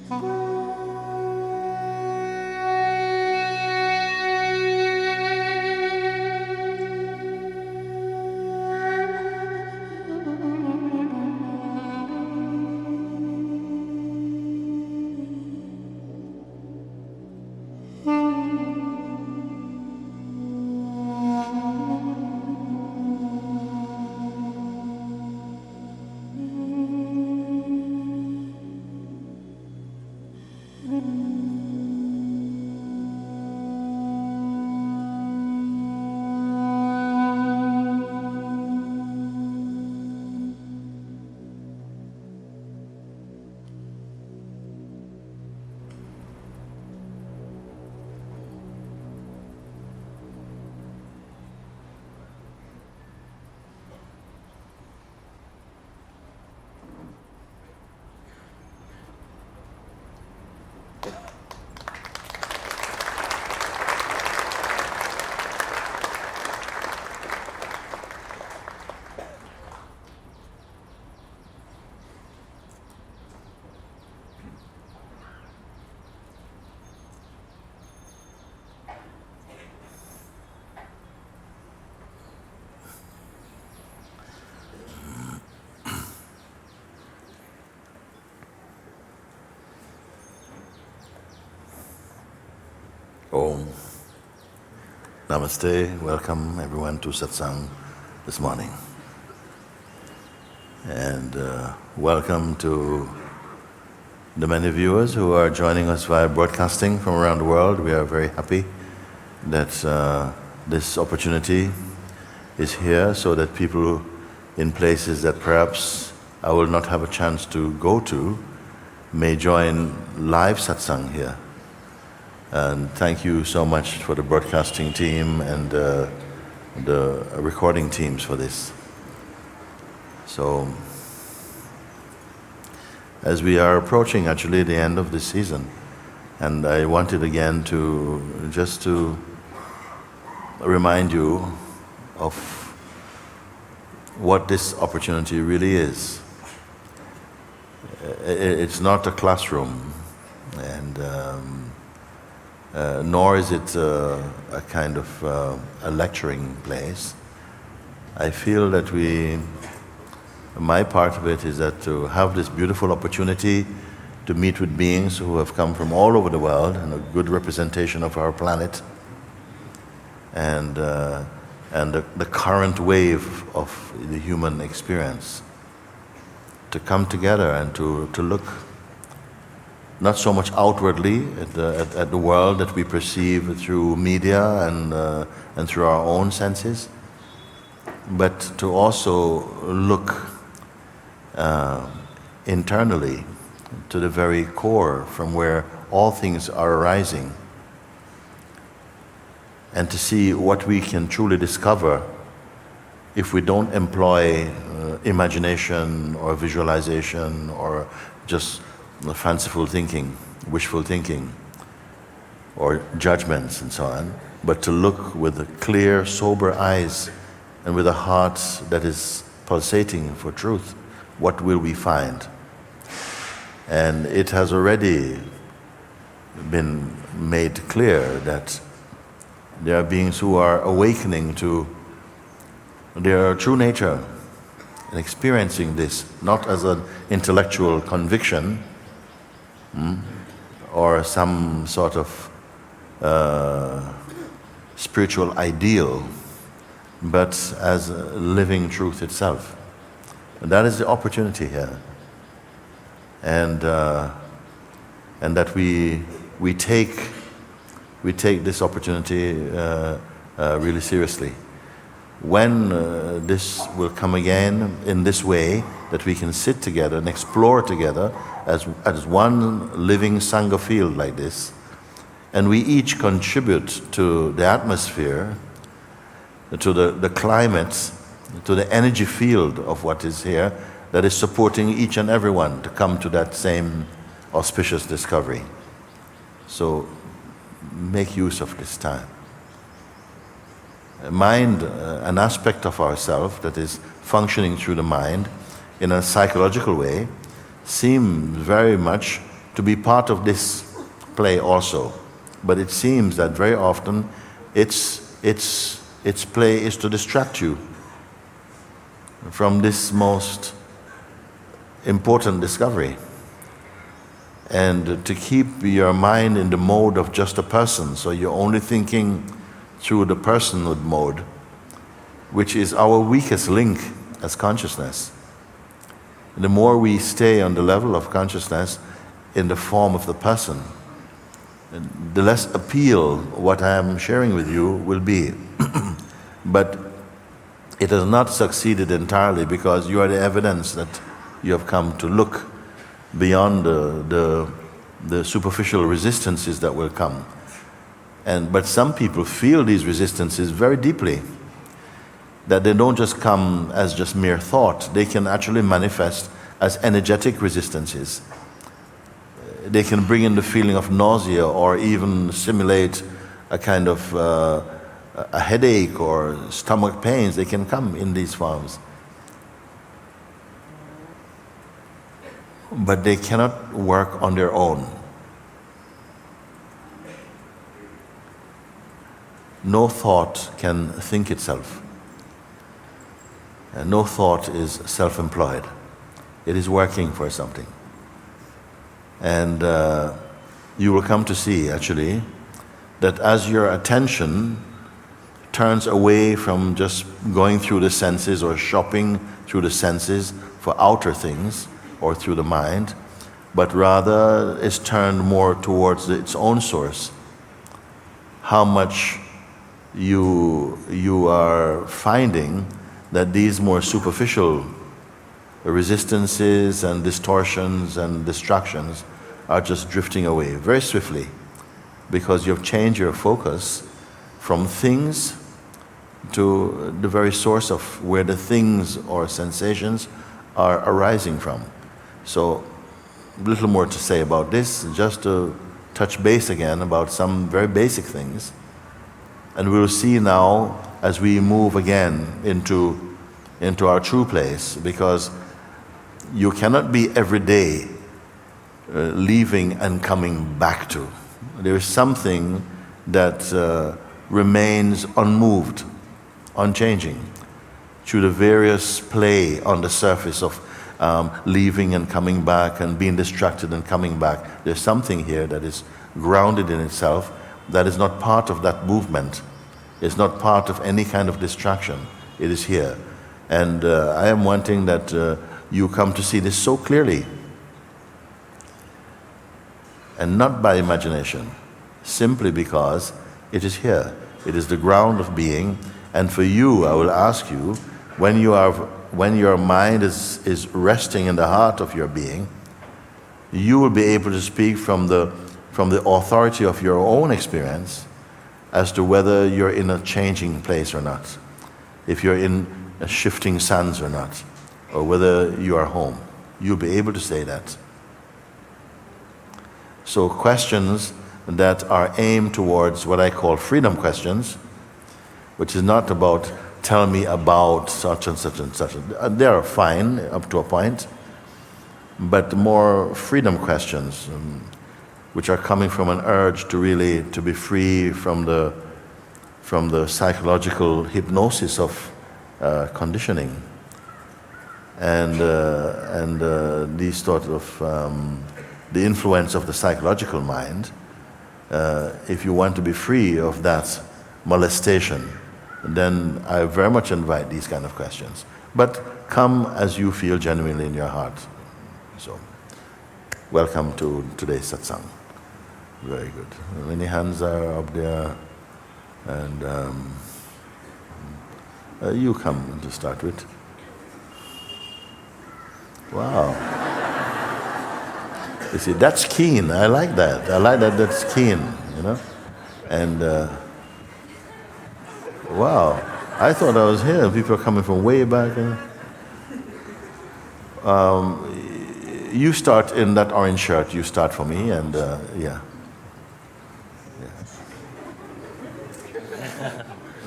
Om. Namaste. Welcome everyone to Satsang this morning. And welcome to the many viewers who are joining us via broadcasting from around the world. We are very happy that this opportunity is here so that people in places that perhaps I will not have a chance to go to may join live satsang here. And thank you so much for the broadcasting team and the recording teams for this. So, as we are approaching actually the end of this season, and I wanted again to remind you of what this opportunity really is. It's not a classroom, and nor is it a kind of a lecturing place. I feel that my part of it is that to have this beautiful opportunity to meet with beings who have come from all over the world and a good representation of our planet, and the current wave of the human experience, to come together and to look not so much outwardly at the world that we perceive through media and through our own senses, but to also look internally to the very core from where all things are arising, and to see what we can truly discover if we don't employ imagination or visualization or just fanciful thinking, wishful thinking, or judgments and so on, but to look with clear, sober eyes and with a heart that is pulsating for truth. What will we find? And it has already been made clear that there are beings who are awakening to their true nature and experiencing this not as an intellectual conviction or some sort of spiritual ideal, but as living truth itself. And that is the opportunity here. And that we take this opportunity really seriously. When this will come again in this way, that we can sit together and explore together as one living Sangha field like this, and we each contribute to the atmosphere, to the climate, to the energy field of what is here, that is supporting each and every one to come to that same auspicious discovery. So make use of this time. Mind, an aspect of ourself that is functioning through the mind in a psychological way, seems very much to be part of this play also. But it seems that very often its play is to distract you from this most important discovery, and to keep your mind in the mode of just a person, so you're only thinking through the personhood mode, which is our weakest link as consciousness. And the more we stay on the level of consciousness in the form of the person, the less appeal what I am sharing with you will be. But it has not succeeded entirely, because you are the evidence that you have come to look beyond the superficial resistances that will come. But some people feel these resistances very deeply, that they don't just come as just mere thought, they can actually manifest as energetic resistances. They can bring in the feeling of nausea, or even simulate a kind of a headache or stomach pains. They can come in these forms. But they cannot work on their own. No thought can think itself. And no thought is self-employed. It is working for something. And you will come to see, actually, that as your attention turns away from just going through the senses or shopping through the senses for outer things or through the mind, but rather is turned more towards its own source, how much you are finding that these more superficial resistances and distortions and distractions are just drifting away very swiftly, because you've changed your focus from things to the very source of where the things or sensations are arising from. So, little more to say about this, just to touch base again about some very basic things. And we'll see now as we move again into our true place, because you cannot be every day leaving and coming back to. There is something that remains unmoved, unchanging, through the various play on the surface of leaving and coming back and being distracted and coming back. There's something here that is grounded in itself, that is not part of that movement. It's not part of any kind of distraction. It is here. And I am wanting that you come to see this so clearly. And not by imagination, simply because it is here. It is the ground of being. And for you, I will ask you, when your mind is resting in the heart of your being, you will be able to speak from the authority of your own experience as to whether you're in a changing place or not, if you're in a shifting sands or not, or whether you are home. You'll be able to say that. So questions that are aimed towards what I call freedom questions, which is not about tell me about such and such and such. They are fine up to a point, but more freedom questions, which are coming from an urge to really to be free from the psychological hypnosis of conditioning, and these sort of the influence of the psychological mind. If you want to be free of that molestation, then I very much invite these kind of questions. But come as you feel genuinely in your heart. So, welcome to today's satsang. Very good. Many hands are up there, and you come to start with. Wow. You see, that's keen. I like that. I like that. That's keen. You know, and wow. I thought I was here. People are coming from way back. You start in that orange shirt. You start for me, and yeah.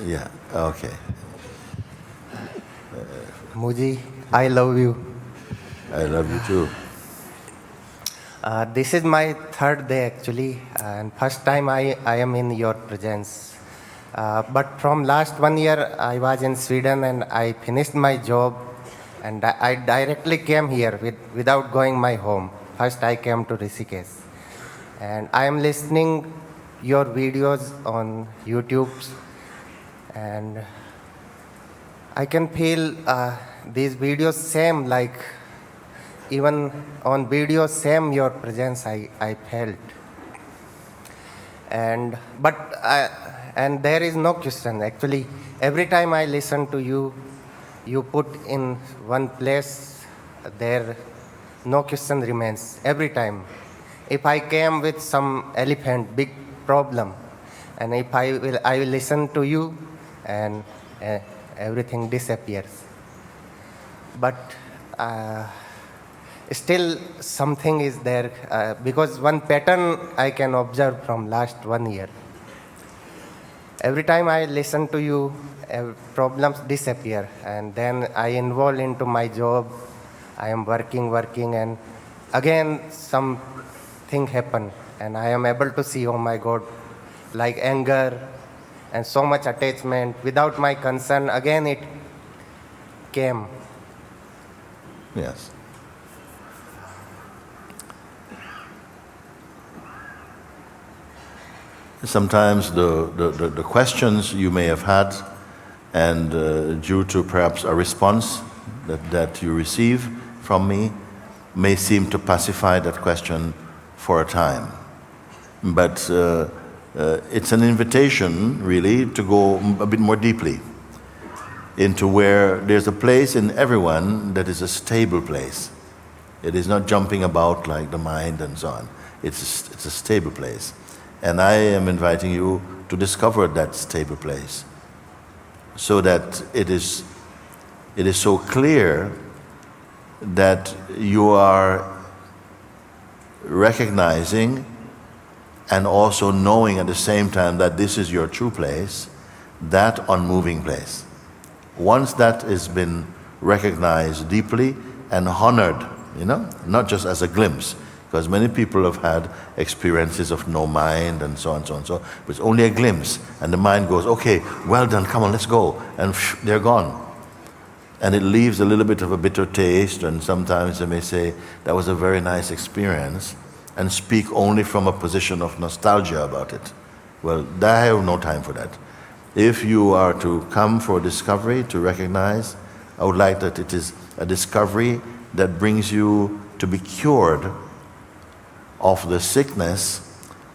Yeah, okay. Mooji, I love you. I love you too. This is my third day actually, and first time I am in your presence. But from last 1 year, I was in Sweden and I finished my job, and I directly came here without going my home. First, I came to Rishikesh, and I am listening your videos on YouTube, and I can feel these videos same like even on video same your presence I felt. And but and there is no question actually. Every time I listen to you, you put in one place, there no question remains every time. If I came with some elephant big problem, and if I will listen to you, and everything disappears. But still something is there, because one pattern I can observe from last 1 year. Every time I listen to you, problems disappear, and then I involve into my job. I am working, and again something happen, and I am able to see, oh my God, like anger and so much attachment without my concern. Again it came. Yes. Sometimes the questions you may have had, and due to perhaps a response that you receive from me, may seem to pacify that question for a time. But it's an invitation, really, to go a bit more deeply into where there's a place in everyone that is a stable place. It is not jumping about like the mind and so on. It's a stable place. And I am inviting you to discover that stable place, so that it is so clear that you are recognizing and also knowing at the same time that this is your true place, that unmoving place. Once that has been recognized deeply and honored, not just as a glimpse, because many people have had experiences of no mind and so on, so on, so, but it's only a glimpse, and the mind goes, okay, well done, come on, let's go, and they're gone. And it leaves a little bit of a bitter taste, and sometimes they may say, that was a very nice experience, and speak only from a position of nostalgia about it. Well, I have no time for that. If you are to come for discovery, to recognize, I would like that it is a discovery that brings you to be cured of the sickness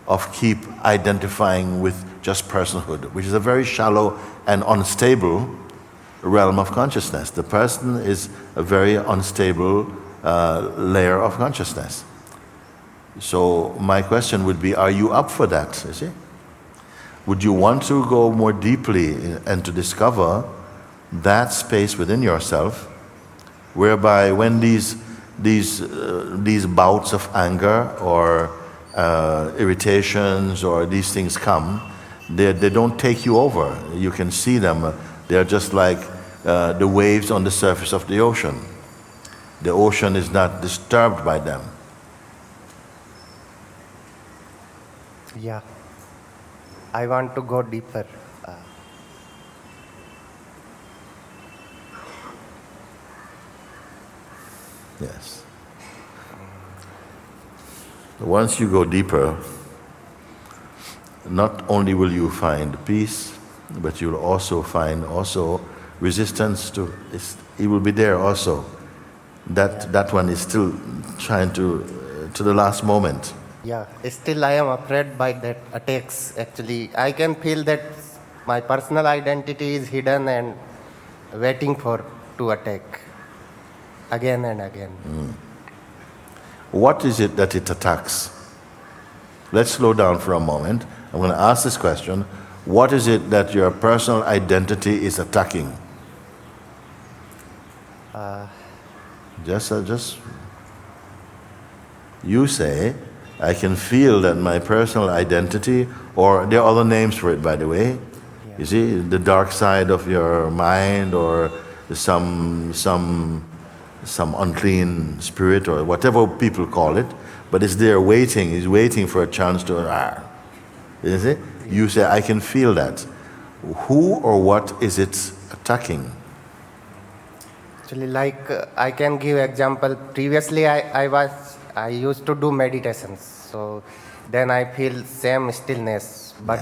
of keep identifying with just personhood, which is a very shallow and unstable realm of consciousness. The person is a very unstable layer of consciousness. So my question would be, are you up for that, you see? Would you want to go more deeply and to discover that space within yourself, whereby when these bouts of anger or irritations or these things come, they don't take you over. You can see them. They're just like the waves on the surface of the ocean. The ocean is not disturbed by them. Yeah, I want to go deeper. Yes. Once you go deeper, not only will you find peace, but you'll also find resistance to it. It will be there also. That one is still trying to the last moment. Yeah, still I am afraid by that attacks. Actually, I can feel that my personal identity is hidden and waiting to attack again and again. What is it that it attacks? Let's slow down for a moment. I'm going to ask this question. What is it that your personal identity is attacking? Just you say, I can feel that my personal identity, or there are other names for it, by the way. Yeah. You see, the dark side of your mind, or some unclean spirit, or whatever people call it. but it's there waiting. It's waiting for a chance to. You see? You say, I can feel that. Who or what is it attacking? Actually, like I can give example. Previously, I used to do meditations. So then I feel same stillness, but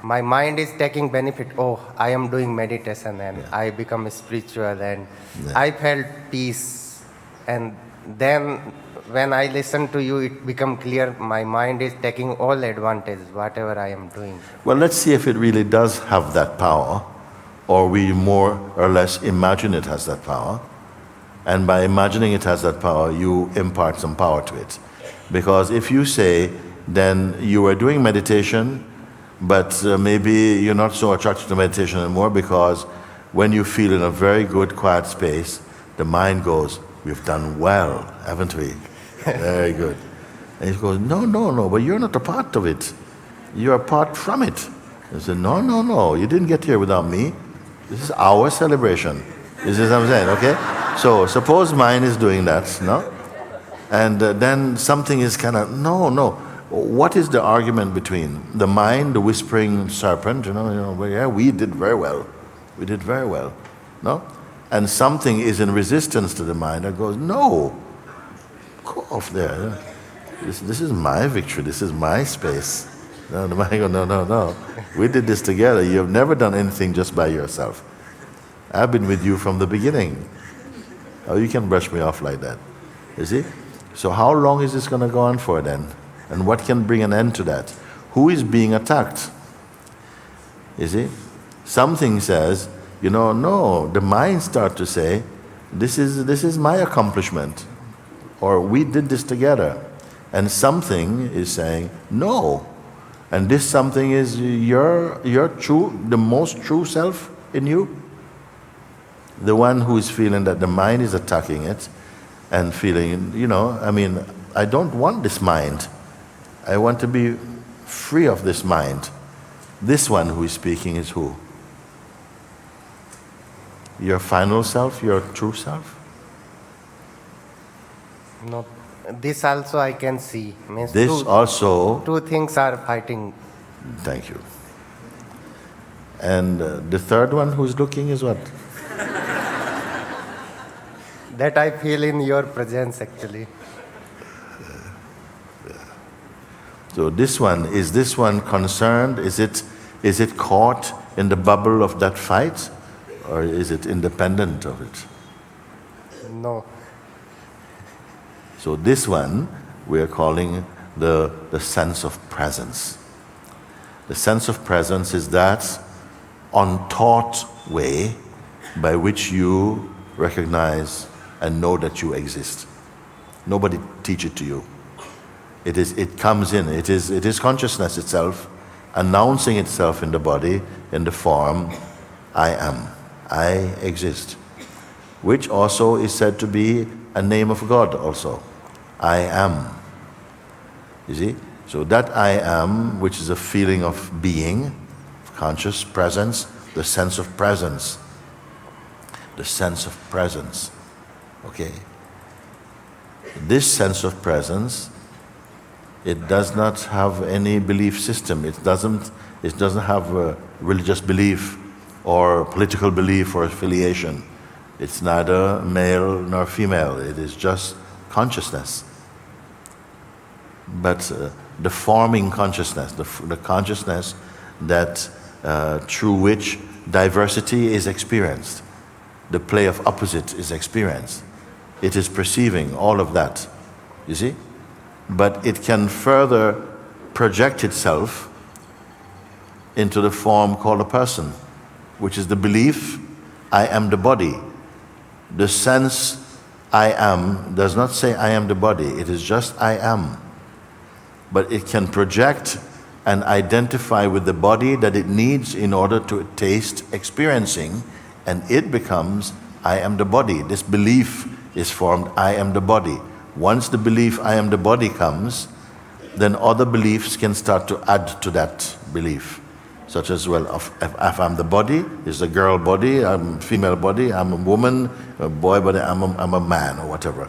my mind is taking benefit. Oh, I am doing meditation and I become spiritual and I felt peace. And then when I listen to you, it become clear my mind is taking all advantage, whatever I am doing. Well, let's see if it really does have that power, or we more or less imagine it has that power. And by imagining it has that power, you impart some power to it. Because if you say, then you are doing meditation, but maybe you're not so attracted to meditation anymore, because when you feel in a very good, quiet space, the mind goes, we've done well, haven't we? Very good. And he goes, no, but you're not a part of it. You're apart from it. I said, no, you didn't get here without me. This is our celebration. This is what I'm saying, okay? So suppose mind is doing that, no? And then something is kind of, no. What is the argument between the mind, the whispering serpent, yeah, we did very well. We did very well, no? And something is in resistance to the mind that goes, no, go off there. This is my victory. This is my space. No, the mind goes, no. We did this together. You have never done anything just by yourself. I've been with you from the beginning. Oh, you can brush me off like that. You see? So how long is this going to go on for then? And what can bring an end to that? Who is being attacked? You see? Something says, no, the mind starts to say, this is my accomplishment. Or we did this together. And something is saying, no. And this something is your true, the most true self in you. The one who is feeling that the mind is attacking it and feeling, I don't want this mind. I want to be free of this mind. This one who is speaking is who? Your final self, your true self? No, this also I can see. Means this also... Two things are fighting. Thank you. And the third one who's looking is what? That I feel in your presence actually. So is this one concerned? Is it caught in the bubble of that fight? Or is it independent of it? No. So this one we are calling the sense of presence. The sense of presence is that untaught way by which you recognize and know that you exist. Nobody teach it to you. It comes in. It is consciousness itself announcing itself in the body in the form I am. I exist. Which also is said to be a name of God also. I am. You see? So that I am, which is a feeling of being, conscious presence, the sense of presence. The sense of presence. Okay? This sense of presence, it does not have any belief system. It doesn't have a religious belief or political belief or affiliation. It's neither male nor female. It is just consciousness. But the forming consciousness, the consciousness that through which diversity is experienced, the play of opposite is experienced. It is perceiving all of that, you see? But it can further project itself into the form called a person, which is the belief, I am the body. The sense I am does not say I am the body, it is just I am. But it can project and identify with the body that it needs in order to taste experiencing, and it becomes I am the body. This belief is formed, I am the body. Once the belief I am the body comes, then other beliefs can start to add to that belief. Such as, well, if I'm the body, it's a girl body, I'm a female body, I'm a woman, a boy body, I'm a man or whatever.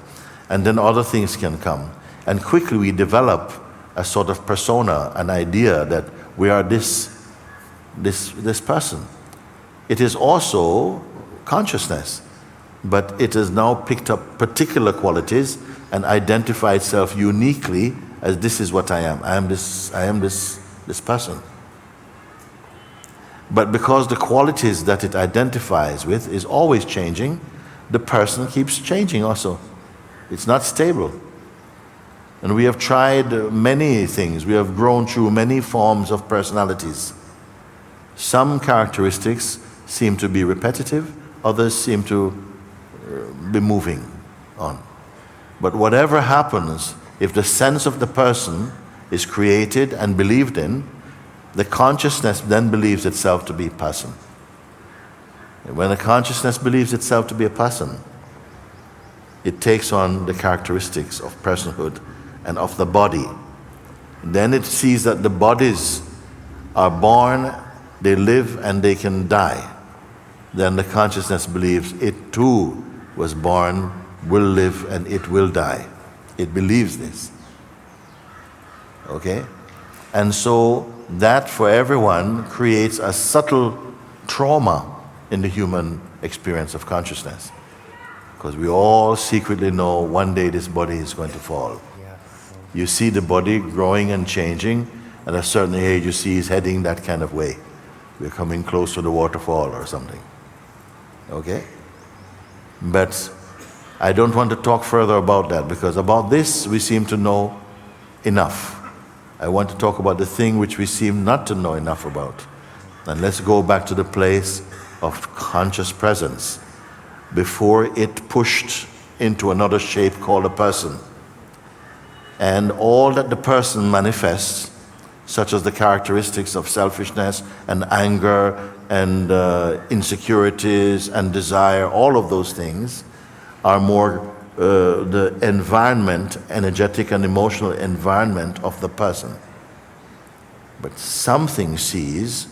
And then other things can come. And quickly we develop a sort of persona, an idea that we are this person. It is also consciousness, but it has now picked up particular qualities and identified itself uniquely as this is what I am. I am this person. But because the qualities that it identifies with is always changing, the person keeps changing also. It's not stable. And we have tried many things. We have grown through many forms of personalities. Some characteristics seem to be repetitive, others seem to be moving on. But whatever happens, if the sense of the person is created and believed in, the consciousness then believes itself to be a person. When a consciousness believes itself to be a person, it takes on the characteristics of personhood and of the body. Then it sees that the bodies are born, they live, and they can die. Then the consciousness believes it too was born, will live, and it will die. It believes this. Okay? And so that for everyone creates a subtle trauma in the human experience of consciousness. Because we all secretly know one day this body is going to fall. You see the body growing and changing, at a certain age you see it's heading that kind of way. We're coming close to the waterfall or something. Okay? But I don't want to talk further about that, because about this we seem to know enough. I want to talk about the thing which we seem not to know enough about. And let's go back to the place of conscious presence before it pushed into another shape called a person. And all that the person manifests, such as the characteristics of selfishness and anger and insecurities and desire, all of those things are more the environment, energetic and emotional environment of the person. But something sees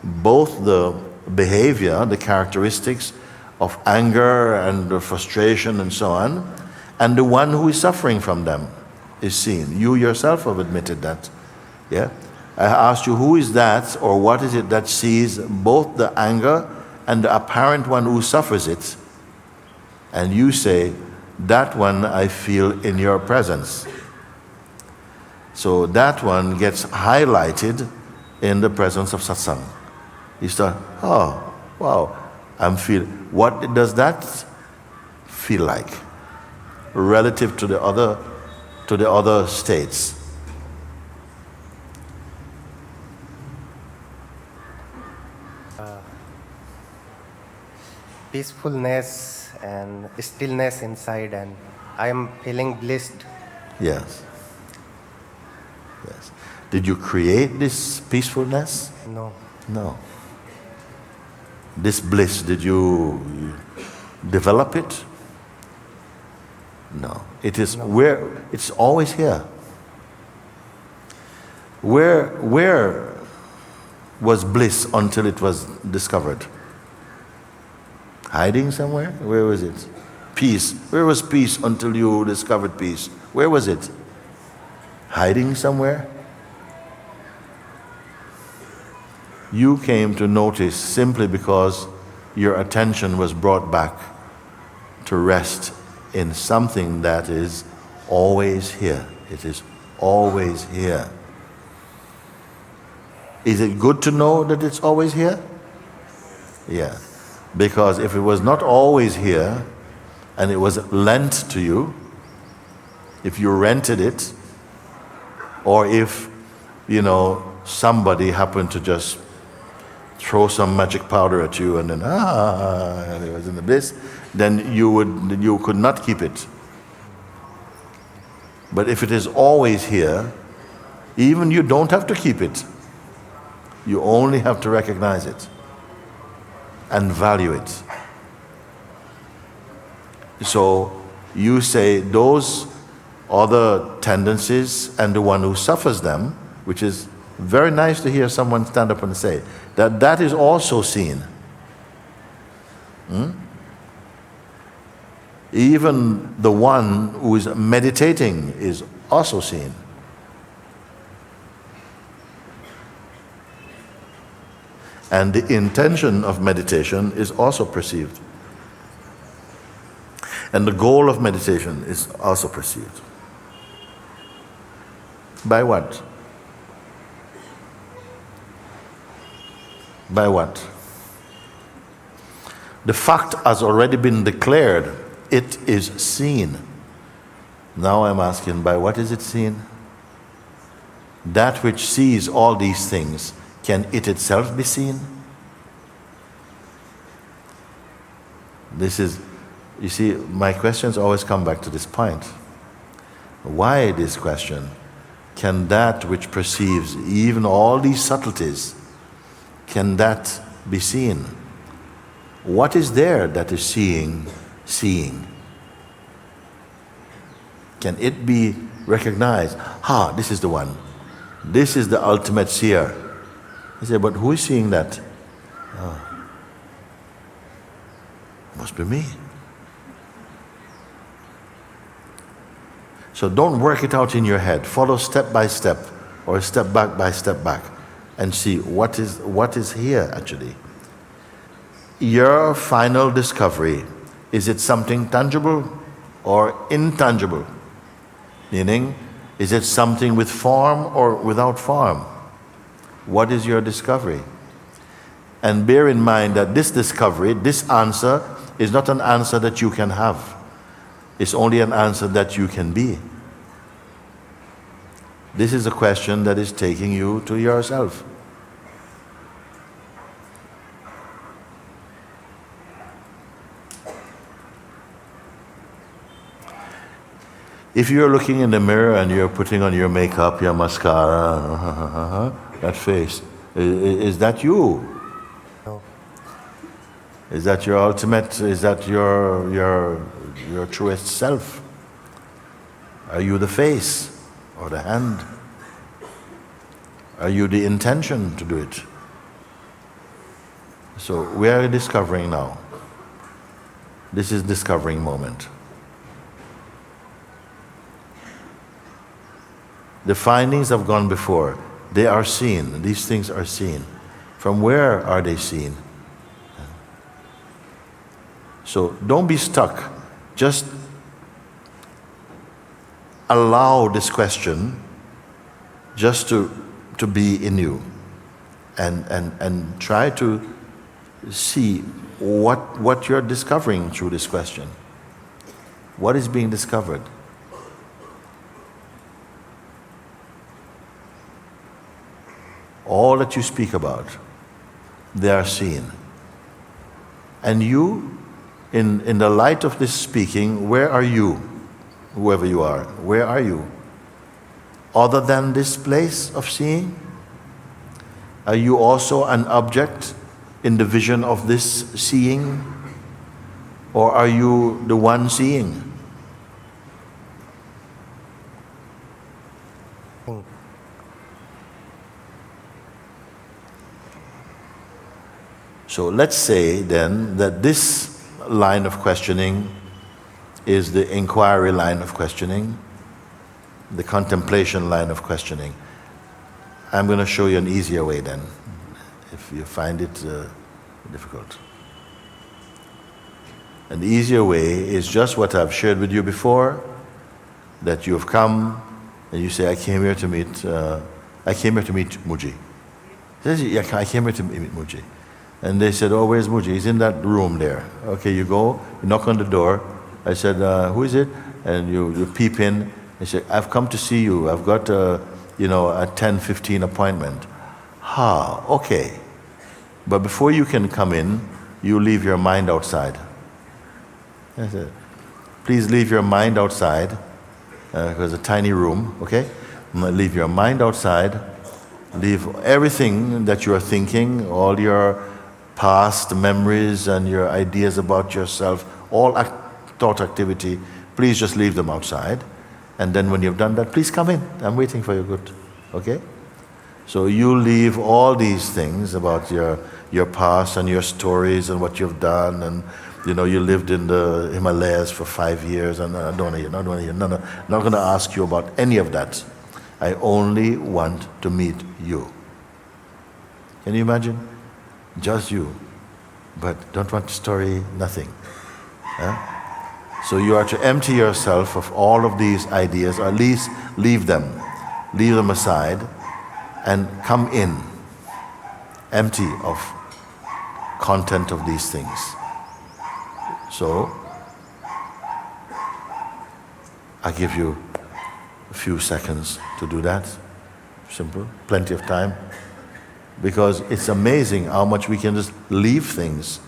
both the behavior, the characteristics of anger and the frustration and so on, and the one who is suffering from them is seen. You yourself have admitted that. Yeah? I asked you, who is that, or what is it that sees both the anger and the apparent one who suffers it? And you say, that one I feel in your presence. So that one gets highlighted in the presence of satsang. You start, oh, wow, I'm feeling. What does that feel like relative to the other states? Peacefulness and stillness inside, and I am feeling blissed. Yes. Yes. Did you create this peacefulness? No. No. This bliss, did you develop it? No. It is where it's always here. Where was bliss until it was discovered? Hiding somewhere? Where was it? Peace. Where was peace until you discovered peace? Where was it? Hiding somewhere? You came to notice simply because your attention was brought back to rest in something that is always here. It is always here. Is it good to know that it's always here? Yeah. Because if it was not always here, and it was lent to you, if you rented it, or if, somebody happened to just throw some magic powder at you and then, and it was in the bliss, then you could not keep it. But if it is always here, even you don't have to keep it. You only have to recognize it and value it. So you say those other tendencies and the one who suffers them, which is very nice to hear someone stand up and say, that is also seen. Even the one who is meditating is also seen. And the intention of meditation is also perceived. And the goal of meditation is also perceived. By what? By what? The fact has already been declared. It is seen. Now I'm asking, by what is it seen? That which sees all these things, can it itself be seen? This is, you see, my questions always come back to this point. Why this question? Can that which perceives even all these subtleties, can that be seen? What is there that is seeing? Can it be recognized? This is the one. This is the ultimate seer. I say, but who is seeing that? Must be me. So don't work it out in your head. Follow step by step, or step back by step back, and see what is here actually. Your final discovery, is it something tangible or intangible? Meaning, is it something with form or without form? What is your discovery? And bear in mind that this discovery, this answer, is not an answer that you can have. It's only an answer that you can be. This is a question that is taking you to yourself. If you're looking in the mirror and you're putting on your makeup, your mascara, that face, is that you? No. Is that your ultimate, is that your truest self? Are you the face or the hand? Are you the intention to do it? So we are discovering now. This is discovering moment. The findings have gone before. They are seen. These things are seen. From where are they seen? So don't be stuck. Just allow this question just to be in you. And try to see what you're discovering through this question. What is being discovered? All that you speak about, they are seen. And you, in the light of this speaking, where are you? Whoever you are, where are you? Other than this place of seeing? Are you also an object in the vision of this seeing? Or are you the one seeing? So let's say then that this line of questioning is the inquiry line of questioning, the contemplation line of questioning. I'm going to show you an easier way then, if you find it difficult. An easier way is just what I've shared with you before, that you have come and you say, I came here to meet Mooji. I came here to meet Mooji. And they said, oh, where's Mooji? He's in that room there. Okay, you go, you knock on the door. I said, who is it? And you peep in. They said, I've come to see you. I've got a 10:15 appointment. Okay. But before you can come in, you leave your mind outside. I said, please leave your mind outside. Because it's a tiny room, okay? Leave your mind outside. Leave everything that you are thinking, all your past memories and your ideas about yourself, all thought activity, please just leave them outside. And then when you've done that, please come in. I'm waiting for your good. Okay? So you leave all these things about your past and your stories and what you've done and You know, you lived in the Himalayas for 5 years, and I don't want to hear, not going to ask you about any of that. I only want to meet you. Can you imagine? Just you. But don't want story, nothing. Huh? So you are to empty yourself of all of these ideas, or at least leave them aside, and come in, empty of content of these things. So, I give you a few seconds to do that. Simple, plenty of time. Because it's amazing how much we can just leave things.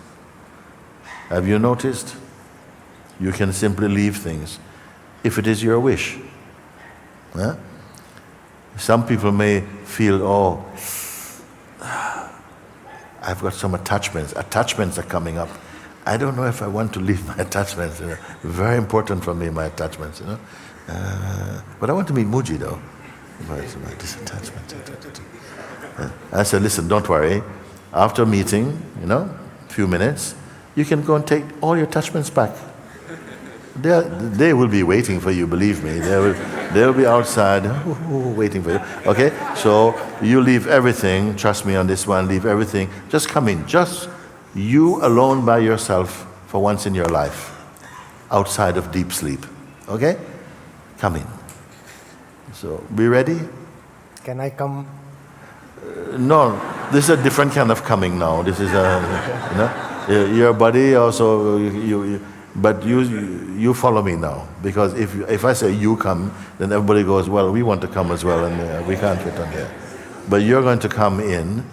Have you noticed? You can simply leave things if it is your wish. Huh? Some people may feel, oh, I've got some attachments. Attachments are coming up. I don't know if I want to leave my attachments. You know. Very important for me, my attachments. You know. But I want to meet Mooji though. It's my disattachment. I said, listen, don't worry. After meeting, you know, a few minutes, you can go and take all your attachments back. They will be waiting for you, believe me. They'll be outside waiting for you. Okay? So you leave everything, trust me on this one, leave everything. Just come in. Just you alone by yourself for once in your life, outside of deep sleep. Okay? Come in. So, be ready? Can I come? No, this is a different kind of coming now. This is your body also, but you follow me now. Because if I say you come, then everybody goes, well, we want to come as well, and we can't fit on here. But you're going to come in,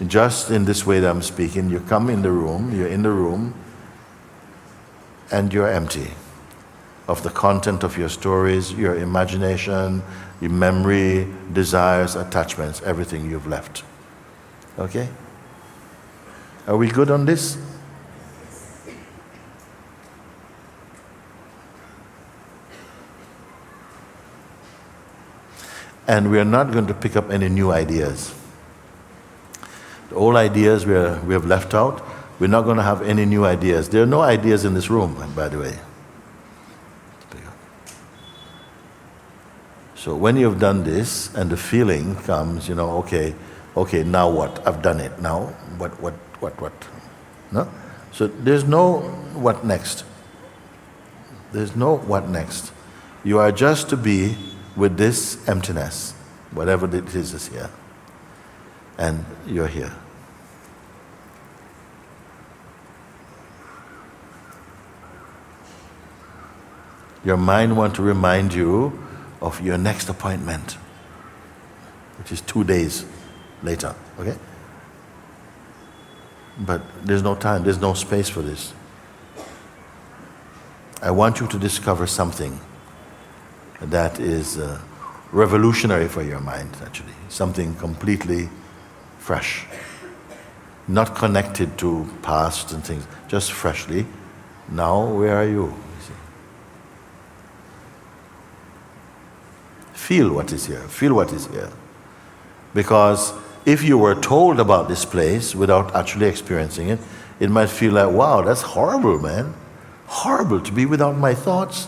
just in this way that I'm speaking. You come in the room, you're in the room, and you're empty of the content of your stories, your imagination, your memory, desires, attachments, everything you've left. Okay? Are we good on this? And we are not going to pick up any new ideas. The old ideas we have left out. We're not going to have any new ideas. There are no ideas in this room, by the way. So when you've done this and the feeling comes, you know, okay, now what? I've done it. Now what? No? So there's no what next. There's no what next. You are just to be with this emptiness, whatever it is here. And you're here. Your mind wants to remind you of your next appointment, which is 2 days later, okay? But there's no time, there's no space for this. I want you to discover something that is revolutionary for your mind, actually. Something completely fresh. Not connected to past and things, just freshly. Now, where are you? Feel what is here. Feel what is here. Because if you were told about this place without actually experiencing it, it might feel like, wow, that's horrible, man. Horrible to be without my thoughts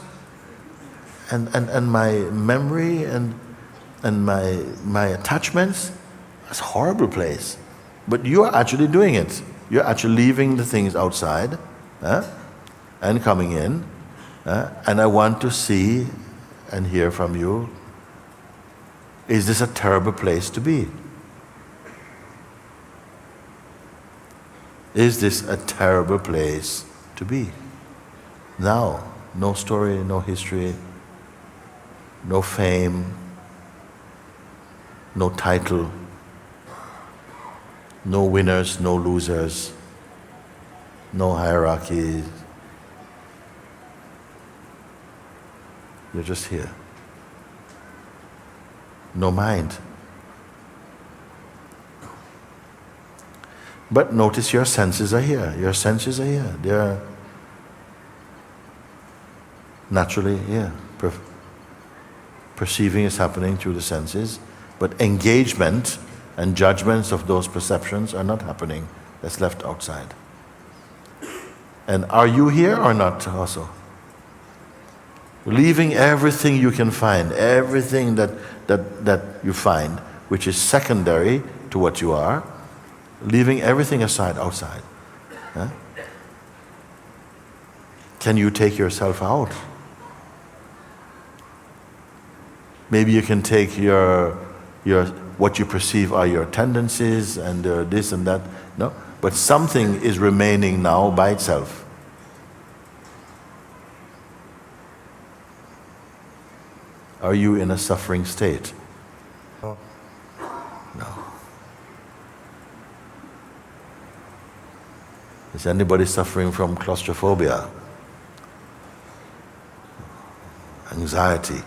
and my memory and my attachments. That's a horrible place. But you are actually doing it. You're actually leaving the things outside and coming in. And I want to see and hear from you. Is this a terrible place to be? Is this a terrible place to be? Now, no story, no history, no fame, no title, no winners, no losers, no hierarchy. You're just here. No mind. But notice your senses are here. Your senses are here. They are naturally here. Perceiving is happening through the senses, but engagement and judgments of those perceptions are not happening. That's left outside. And are you here or not also? Leaving everything you can find, everything that you find, which is secondary to what you are, leaving everything aside outside. Huh? Can you take yourself out? Maybe you can take your what you perceive are your tendencies and this and that. No, but something is remaining now by itself. Are you in a suffering state? No. No. Is anybody suffering from claustrophobia? Anxiety?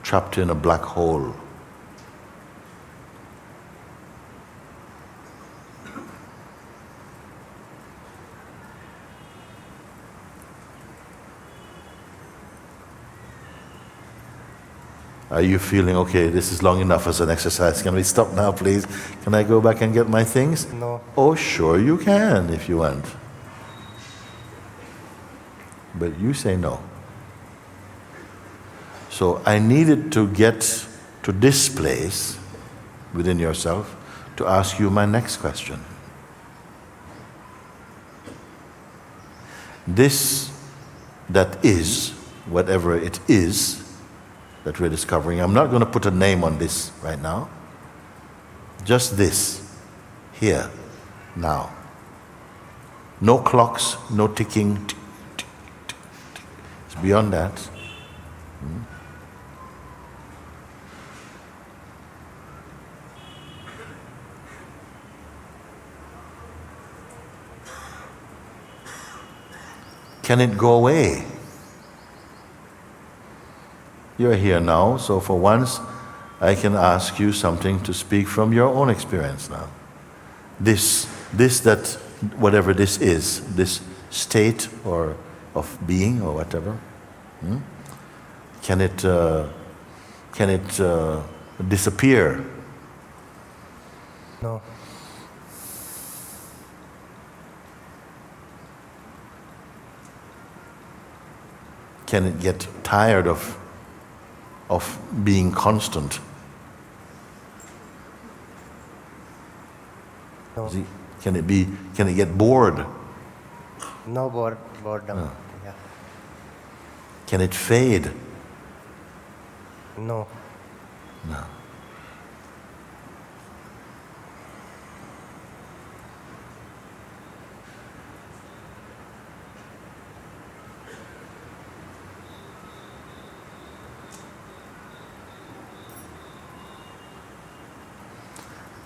Trapped in a black hole? Are you feeling, okay, this is long enough as an exercise, can we stop now please? Can I go back and get my things? No. Oh sure you can if you want. But you say no. So I needed to get to this place within yourself to ask you my next question. This that is, whatever it is, that we're discovering. I'm not going to put a name on this right now. Just this, here, now. No clocks, no ticking. It's beyond that. Can it go away? You're here now, so for once I can ask you something to speak from your own experience now. This that, whatever this is, this state or of being or whatever, can it disappear? No. Can it get tired of being constant? No. Can it get bored? No boredom. No. Yeah. Can it fade? No. No.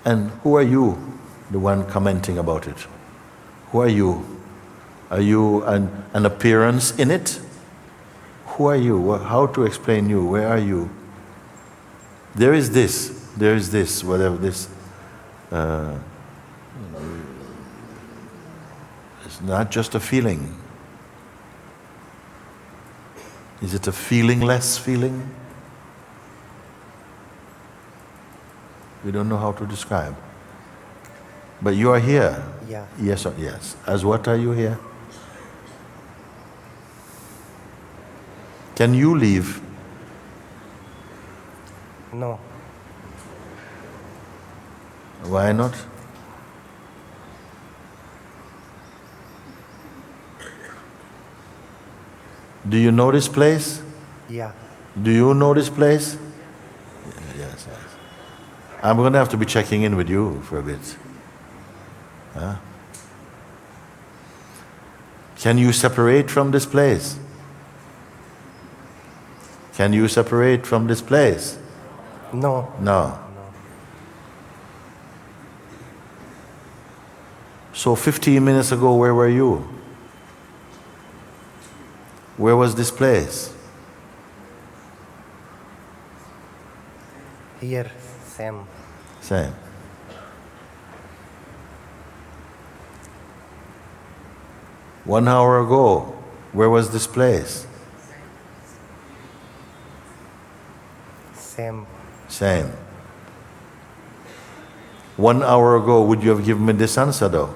And who are you, the one commenting about it? Who are you? Are you an appearance in it? Who are you? How to explain you? Where are you? There is this, whatever this. It's not just a feeling. Is it a feelingless feeling? We don't know how to describe. But you are here. Yeah. Yes or yes. As what are you here? Can you leave? No. Why not? Do you know this place? Yeah. Do you know this place? Yes, yes. I'm going to have to be checking in with you for a bit. Huh? Can you separate from this place? Can you separate from this place? No. No. So 15 minutes ago, where were you? Where was this place? Here. Same. Same. One hour ago, where was this place? Same. Same. 1 hour ago, would you have given me this answer though?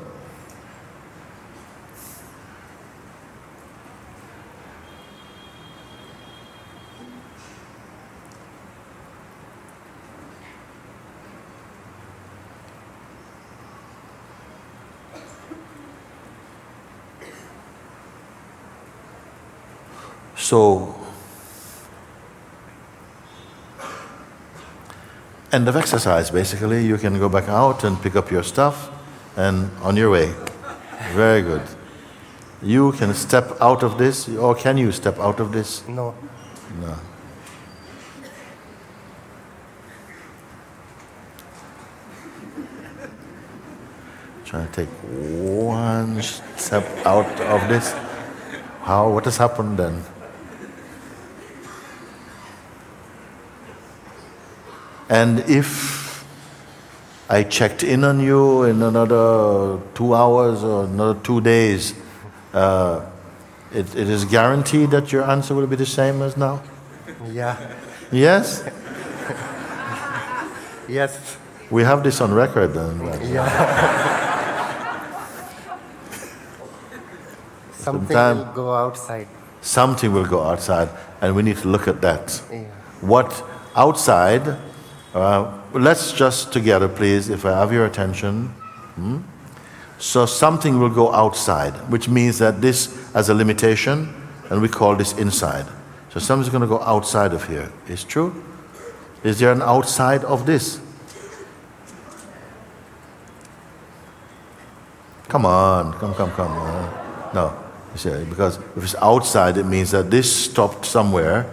So, end of exercise basically. You can go back out and pick up your stuff and on your way. Very good. You can step out of this, or can you step out of this? No. No. Try to take one step out of this. What has happened then? And if I checked in on you in another 2 hours or another 2 days, it is guaranteed that your answer will be the same as now? Yeah. Yes? Yes. We have this on record then. Yeah. Something will go outside. Something will go outside, and we need to look at that. Yeah. What outside, let's just together please, if I have your attention. So something will go outside, which means that this has a limitation, and we call this inside. So something's going to go outside of here. Is true? Is there an outside of this? Come on, come. No, you see, because if it's outside, it means that this stopped somewhere,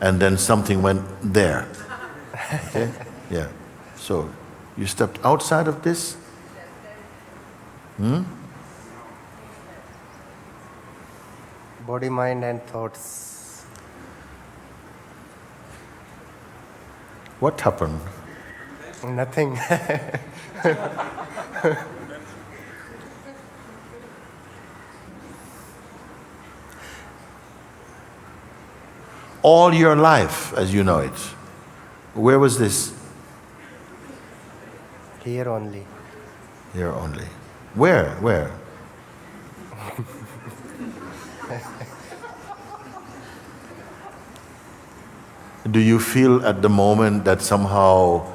and then something went there. Okay? Yeah. So you stepped outside of this. Body, mind, and thoughts. What happened? Nothing. All your life, as you know it, where was this? Here only. Here only. Where? Do you feel at the moment that somehow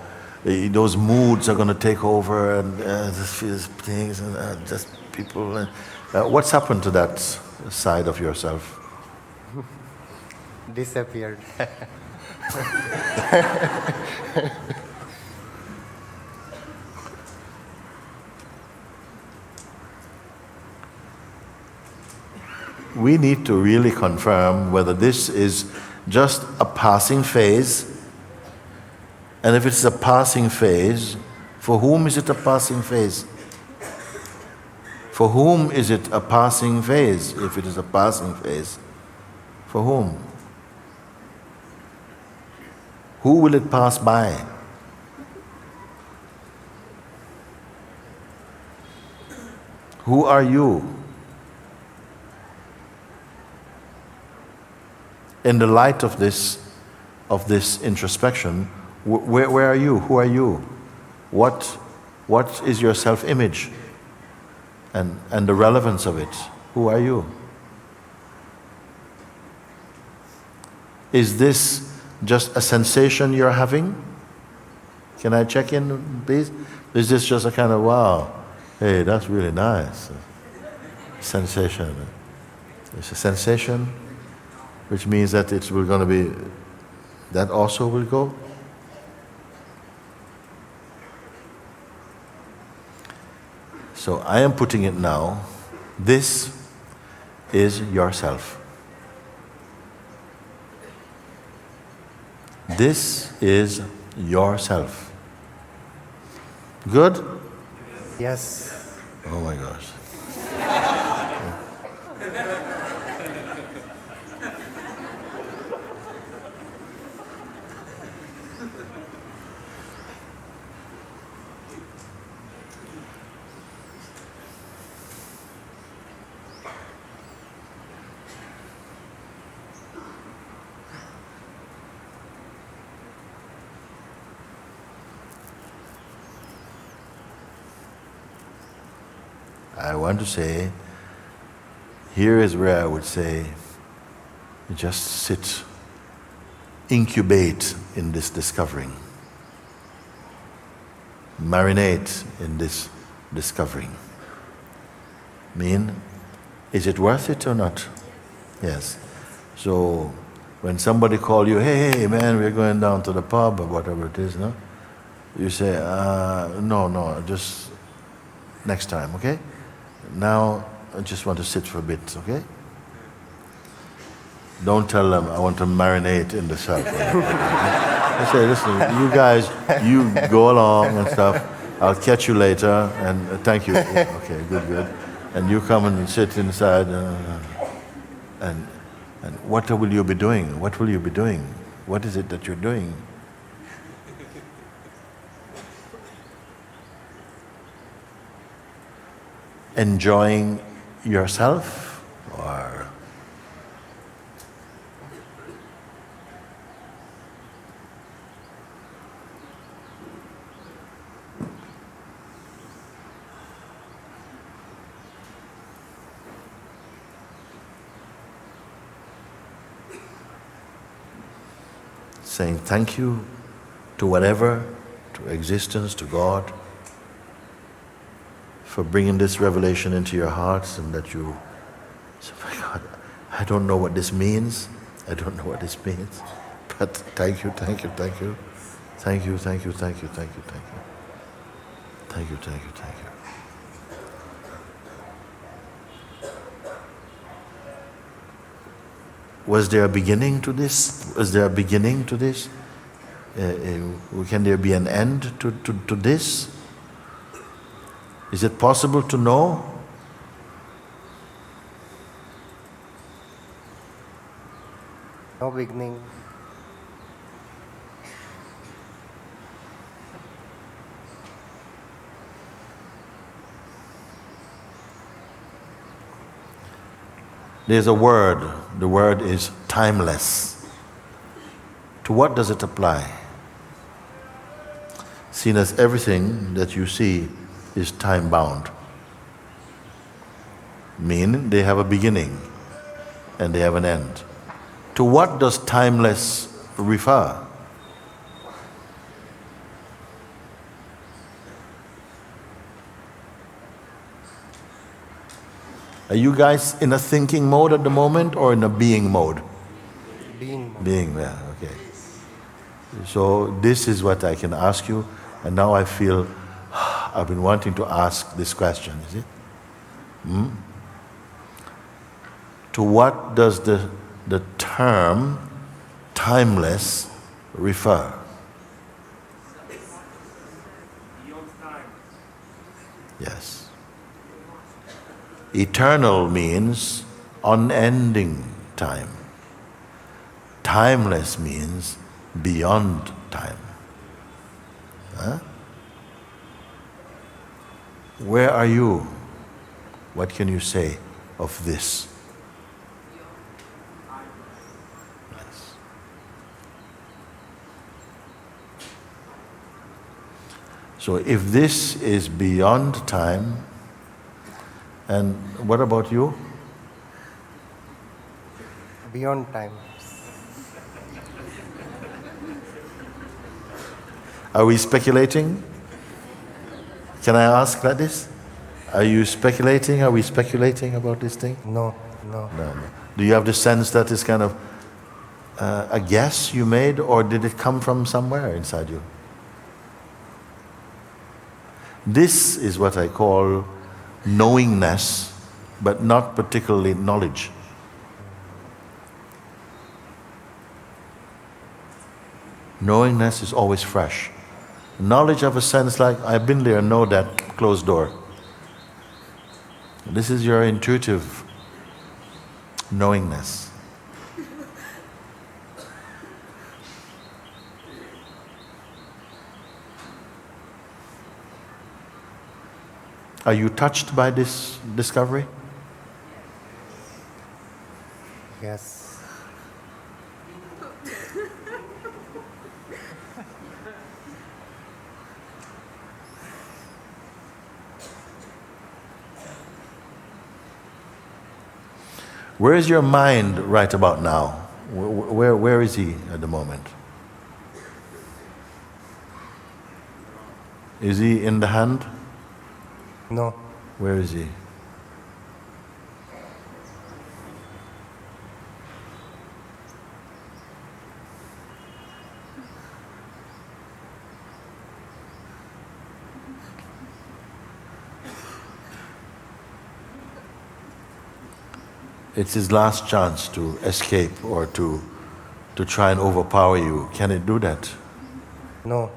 those moods are going to take over and just feel things and just people? What's happened to that side of yourself? Disappeared. We need to really confirm whether this is just a passing phase, and if it's a passing phase, for whom is it a passing phase? For whom is it a passing phase? If it is a passing phase, for whom? Who will it pass by? Who are you? In the light of this introspection, where are you? Who are you? What is your self-image? And the relevance of it? Who are you? Is this just a sensation you're having? Can I check in, please? Is this just a kind of, wow, hey, that's really nice sensation? It's a sensation, which means that it's going to be, that also will go. So I am putting it now, this is yourself. This is yourself. Good? Yes. Oh my gosh. I want to say, here is where I would say, just sit, incubate in this discovering, marinate in this discovering. Is it worth it or not? Yes. So when somebody call you, hey man, we're going down to the pub or whatever it is, no? You say, no, just next time, okay? Now I just want to sit for a bit, okay? Don't tell them I want to marinate in the self. I say, listen, you guys, you go along and stuff. I'll catch you later, and thank you. Okay, good. And you come and sit inside, and what will you be doing? What will you be doing? What is it that you're doing? Enjoying yourself, or saying thank you to whatever, to existence, to God, for bringing this revelation into your hearts, and that you say, my God, I don't know what this means. I don't know what this means. But thank you. Thank you. Was there a beginning to this? Can there be an end to this? Is it possible to know? No beginning. There's a word. The word is timeless. To what does it apply? Seen as everything that you see is time-bound. Meaning they have a beginning and they have an end. To what does timeless refer? Are you guys in a thinking mode at the moment or in a being mode? Being. Being, yeah, okay. So this is what I can ask you, and now I feel I've been wanting to ask this question, is it? To what does the term timeless refer? Beyond time. Yes. Eternal means unending time. Timeless means beyond time. Huh? Where are you? What can you say of this? Yes. So if this is beyond time, and what about you? Beyond time. Are we speculating? Can I ask like this? Are you speculating? Are we speculating about this thing? No. No. Do you have the sense that it's kind of a guess you made, or did it come from somewhere inside you? This is what I call knowingness, but not particularly knowledge. Knowingness is always fresh. Knowledge of a sense like, I've been there, know that, closed door. This is your intuitive knowingness. Are you touched by this discovery? Yes. Where is your mind right about now? Where is he at the moment? Is he in the hand? No. Where is he? It's his last chance to escape or to try and overpower you. Can it do that? No.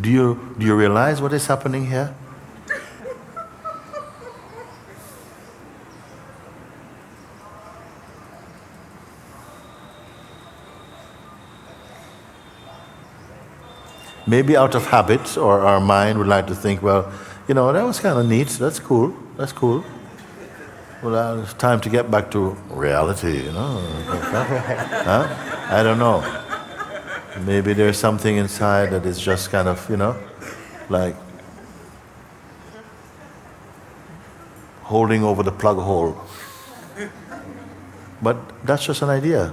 Do you realize what is happening here? Maybe out of habit, or our mind would like to think, well, you know, that was kind of neat, that's cool, that's cool. Well, it's time to get back to reality, you know. Huh? I don't know. Maybe there's something inside that is just kind of, you know, like holding over the plug hole. But that's just an idea.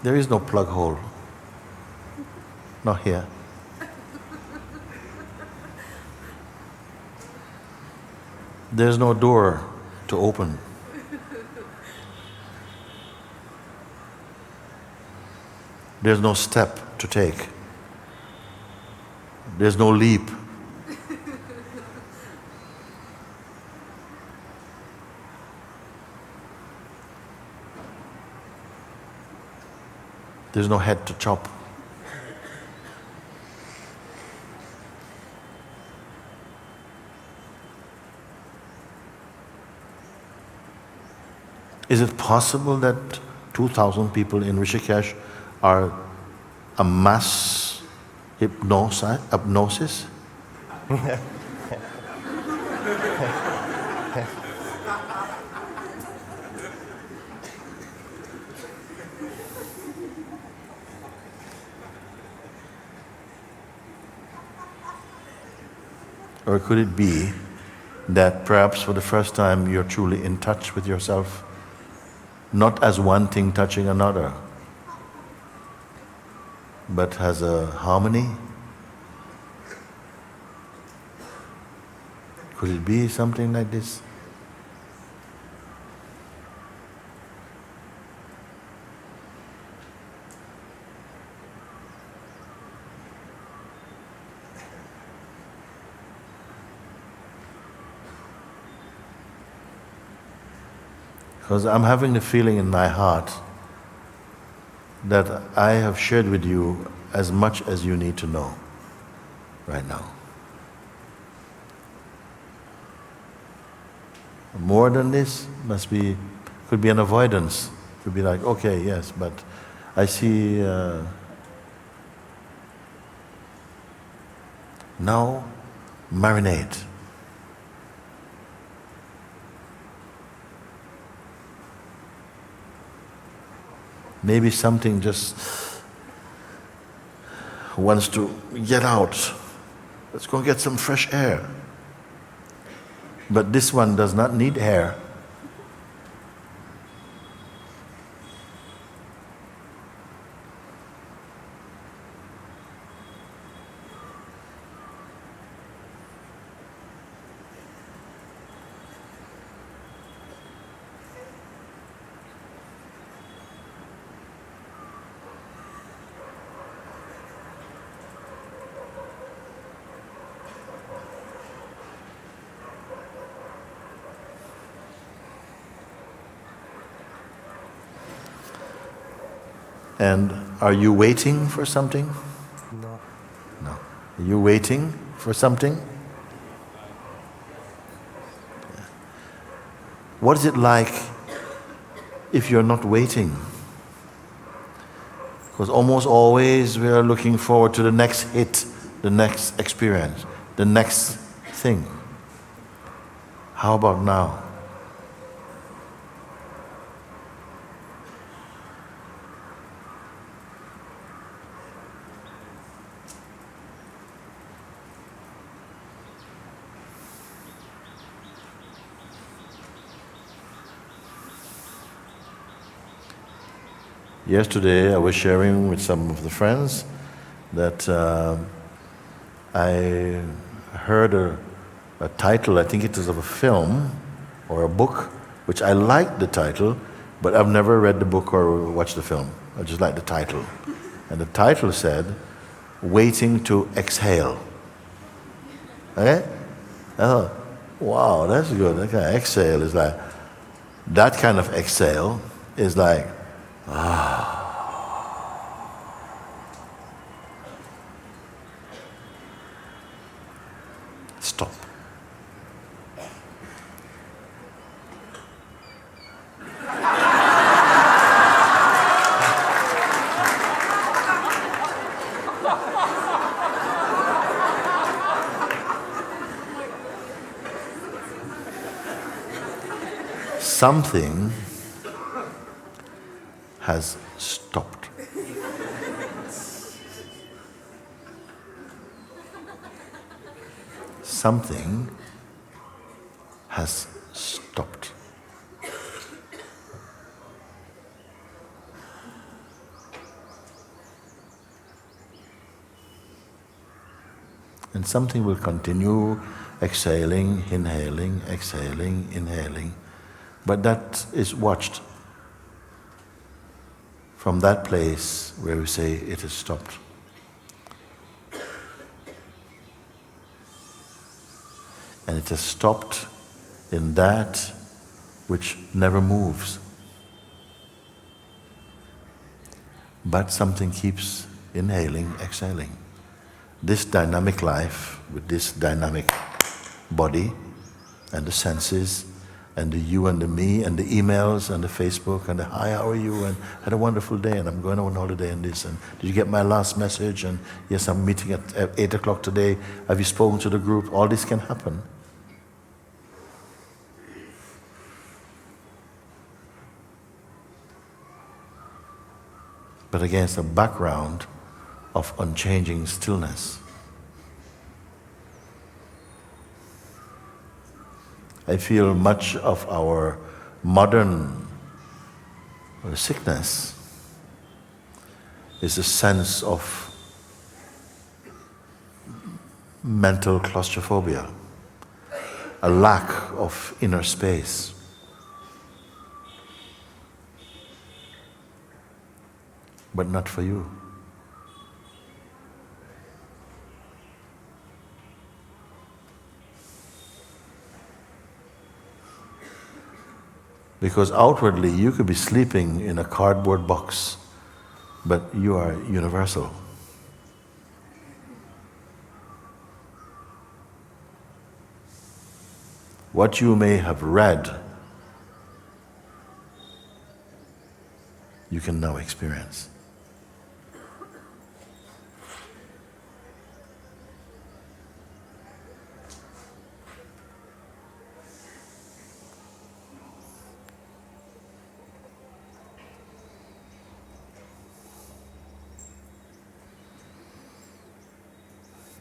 There is no plug hole. Not here. There's no door to open. There's no step to take. There's no leap. There's no head to chop. Is it possible that 2,000 people in Rishikesh are a mass hypnosis? Or could it be that perhaps for the first time you're truly in touch with yourself, not as one thing touching another, but as a harmony? Could it be something like this? Because I'm having the feeling in my heart that I have shared with you as much as you need to know right now. More than this could be an avoidance. Could be like, okay, yes, but I see now marinate. Maybe something just wants to get out. Let's go get some fresh air. But this one does not need air. And are you waiting for something? No. No. Are you waiting for something? What is it like if you're not waiting? Because almost always we are looking forward to the next hit, the next experience, the next thing. How about now? Yesterday I was sharing with some of the friends that I heard a title, I think it is of a film or a book, which I liked the title, but I've never read the book or watched the film. I just like the title. And the title said, Waiting to Exhale. Okay? I thought, wow, that's good. That kind of exhale is like, that kind of exhale is like, stop. Something has stopped. Something has stopped. And something will continue exhaling, inhaling, exhaling, inhaling. But that is watched from that place where we say it has stopped. And it has stopped in that which never moves. But something keeps inhaling, exhaling. This dynamic life with this dynamic body and the senses and the you and the me and the emails and the Facebook and the hi, how are you, and had a wonderful day and I'm going on holiday and this, and did you get my last message, and yes, I'm meeting at 8 o'clock today, have you spoken to the group? All this can happen. But against a background of unchanging stillness. I feel much of our modern sickness is a sense of mental claustrophobia, a lack of inner space. But not for you. Because outwardly you could be sleeping in a cardboard box, but you are universal. What you may have read, you can now experience.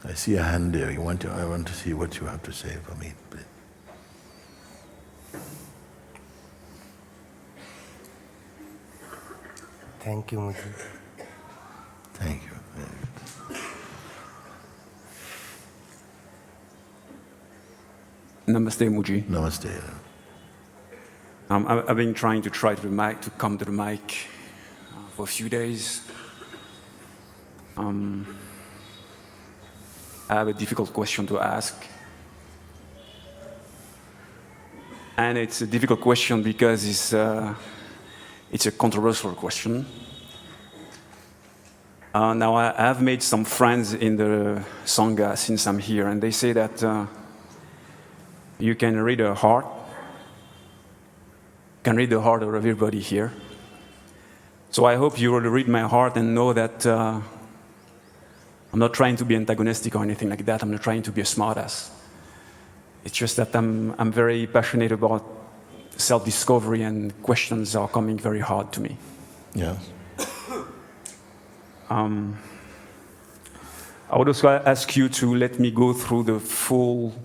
I see a hand there. I want to see what you have to say for me, please. Thank you, Mooji. Thank you. Namaste, Mooji. Namaste. I've been trying to come to the mic for a few days. I have a difficult question to ask. And it's a difficult question because it's a controversial question. Now, I have made some friends in the Sangha since I'm here, and they say that you can read a heart, of everybody here. So I hope you will read my heart and know that I'm not trying to be antagonistic or anything like that. I'm not trying to be a smartass. It's just that I'm very passionate about self-discovery, and questions are coming very hard to me. Yes. I would also ask you to let me go through the full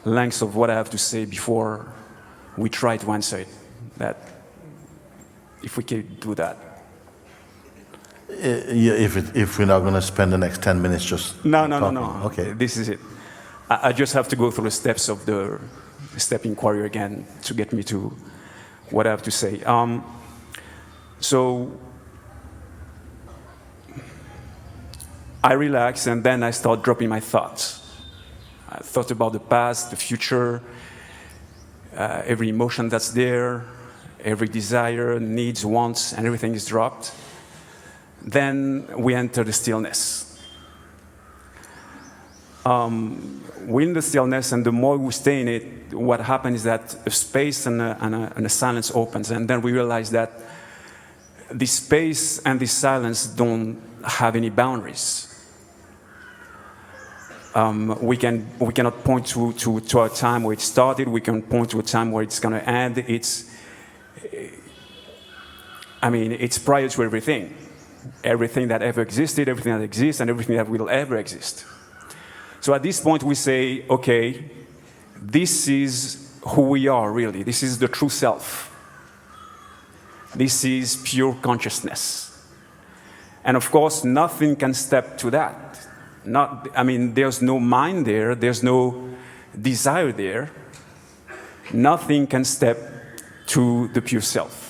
length of what I have to say before we try to answer it. That, if we can do that. If we're not going to spend the next 10 minutes just No. Okay. This is it. I just have to go through the steps of the step inquiry again to get me to what I have to say. So I relax, and then I start dropping my thoughts. I thought about the past, the future, every emotion that's there, every desire, needs, wants, and everything is dropped. Then we enter the stillness. We're in the stillness, and the more we stay in it, what happens is that a space and a silence opens, and then we realize that the space and the silence don't have any boundaries. We cannot point to a time where it started. We can point to a time where it's going to end. It's prior to everything. Everything that ever existed, everything that exists, and everything that will ever exist. So at this point we say, okay, this is who we are really. This is the true self. This is pure consciousness. And of course, nothing can step to that. There's no mind there, there's no desire there. Nothing can step to the pure self.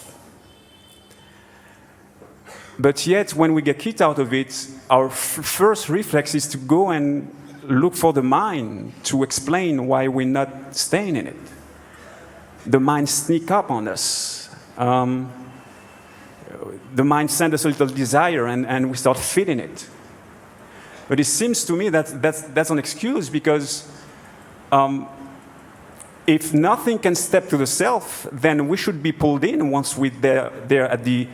But yet, when we get kicked out of it, our first reflex is to go and look for the mind to explain why we're not staying in it. The mind sneaks up on us. The mind sends us a little desire, and we start feeding it. But it seems to me that that's an excuse, because if nothing can step to the self, then we should be pulled in once we're there at the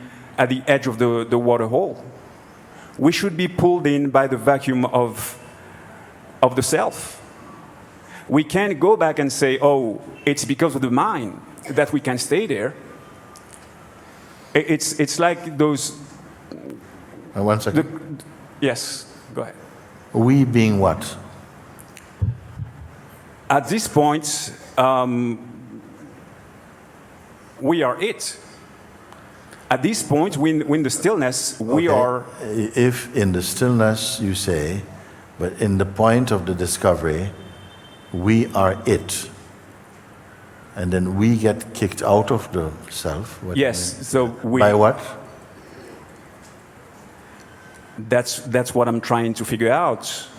edge of the water hole. We should be pulled in by the vacuum of the self. We can't go back and say, oh, it's because of the mind that we can stay there. It's like those... 1 second. Yes, go ahead. We being what? At this point, we are it. At this point, when in the stillness, we are... If in the stillness you say, but in the point of the discovery, we are it. And then we get kicked out of the self. Yes, so we... By what? That's what I'm trying to figure out.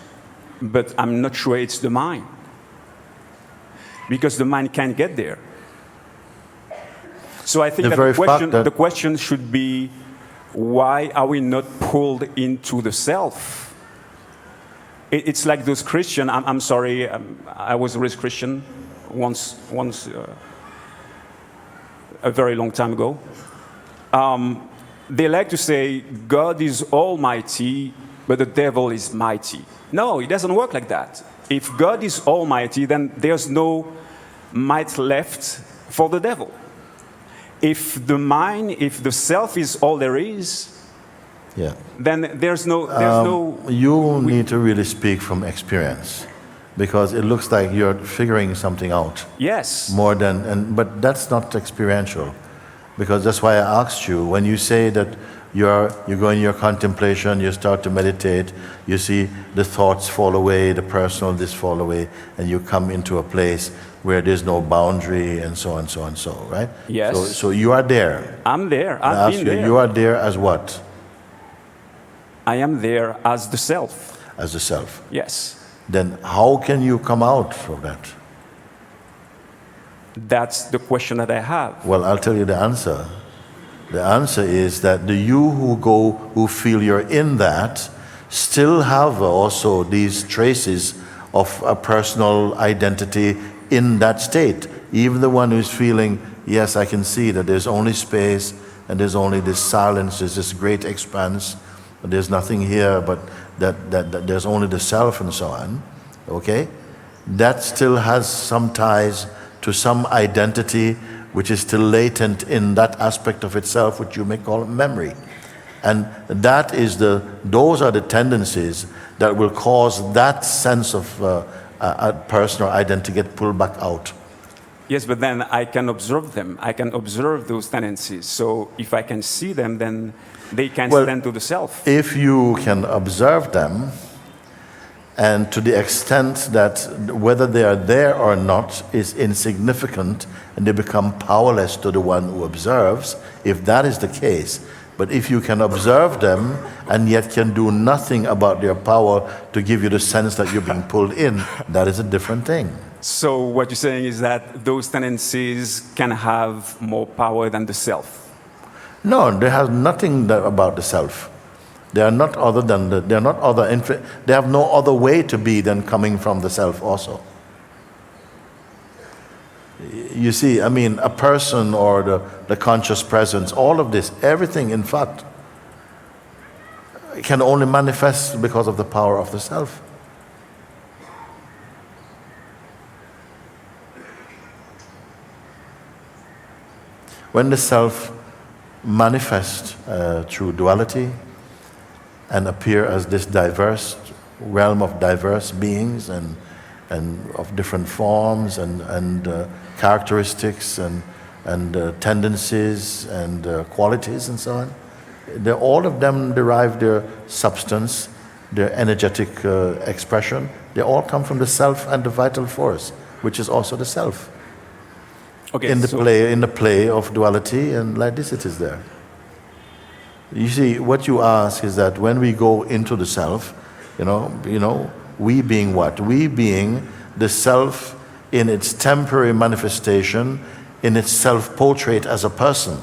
But I'm not sure it's the mind. Because the mind can't get there. So I think the question should be, why are we not pulled into the self? It's like those Christians. I'm sorry, I was raised Christian once a very long time ago. They like to say, God is almighty, but the devil is mighty. No, it doesn't work like that. If God is almighty, then there's no might left for the devil. If the mind, if the self is all there is, then there's no... You need to really speak from experience, because it looks like you're figuring something out. Yes. More than, but that's not experiential, because that's why I asked you, when you say that you go in your contemplation, you start to meditate, you see the thoughts fall away, the personal this fall away, and you come into a place where there's no boundary, and so on, so on, so, right? Yes. So you are there. I'm there. I've been there. You are there as what? I am there as the self. As the self. Yes. Then how can you come out of that? That's the question that I have. Well, I'll tell you the answer. The answer is that the you who feel you're in that, still have also these traces of a personal identity in that state. Even the one who's feeling, yes, I can see that there's only space, and there's only this silence, there's this great expanse, there's nothing here, but that there's only the self and so on, okay? That still has some ties to some identity which is still latent in that aspect of itself, which you may call memory. And that is those are the tendencies that will cause that sense of a personal identity to get pulled back out. Yes, but then I can observe them. I can observe those tendencies. So if I can see them, then they can stand to the self. If you can observe them, and to the extent that whether they are there or not is insignificant, and they become powerless to the one who observes, if that is the case. But if you can observe them and yet can do nothing about their power to give you the sense that you're being pulled in, that is a different thing. So what you're saying is that those tendencies can have more power than the self. No, they have nothing about the self. They are not other than they are not other. They have no other way to be than coming from the self also. You see, I mean, a person or the conscious presence, all of this, everything, in fact, can only manifest because of the power of the self. When the self manifests through duality and appear as this diverse realm of diverse beings and of different forms and characteristics and tendencies and qualities and so on, all of them derive their substance, their energetic expression. They all come from the self and the vital force, which is also the self. Okay, in the play of duality, and like this it is there. You see, what you ask is that when we go into the self, you know, we being what? We being the self in its temporary manifestation, in its self-portrait as a person.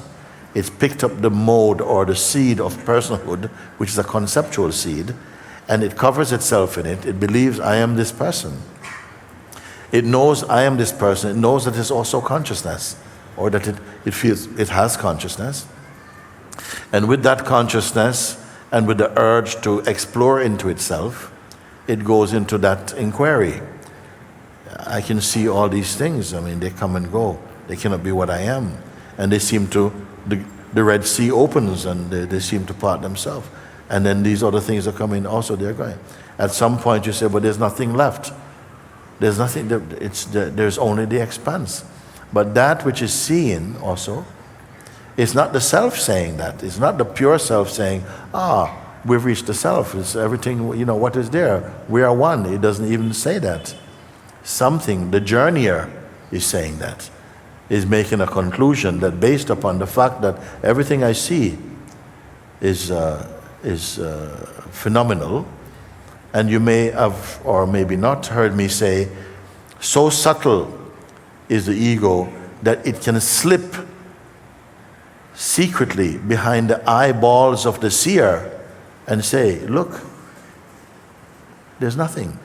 It's picked up the mode or the seed of personhood, which is a conceptual seed, and it covers itself in it. It believes, I am this person. It knows I am this person. It knows that it's also consciousness, or that it feels it has consciousness. And with that consciousness and with the urge to explore into itself, it goes into that inquiry. I can see all these things. I mean, they come and go. They cannot be what I am. And they seem to, the Red Sea opens and they seem to part themselves. And then these other things are coming also, they're going. At some point you say, but there's nothing left. There's nothing, there's only the expanse. But that which is seen also, it's not the self saying that. It's not the pure self saying, we've reached the self. It's everything, you know, what is there? We are one. It doesn't even say that. Something, the journeyer is saying that, is making a conclusion that based upon the fact that everything I see is phenomenal, and you may have, or maybe not, heard me say, so subtle is the ego that it can slip secretly behind the eyeballs of the seer and say, look, there's nothing.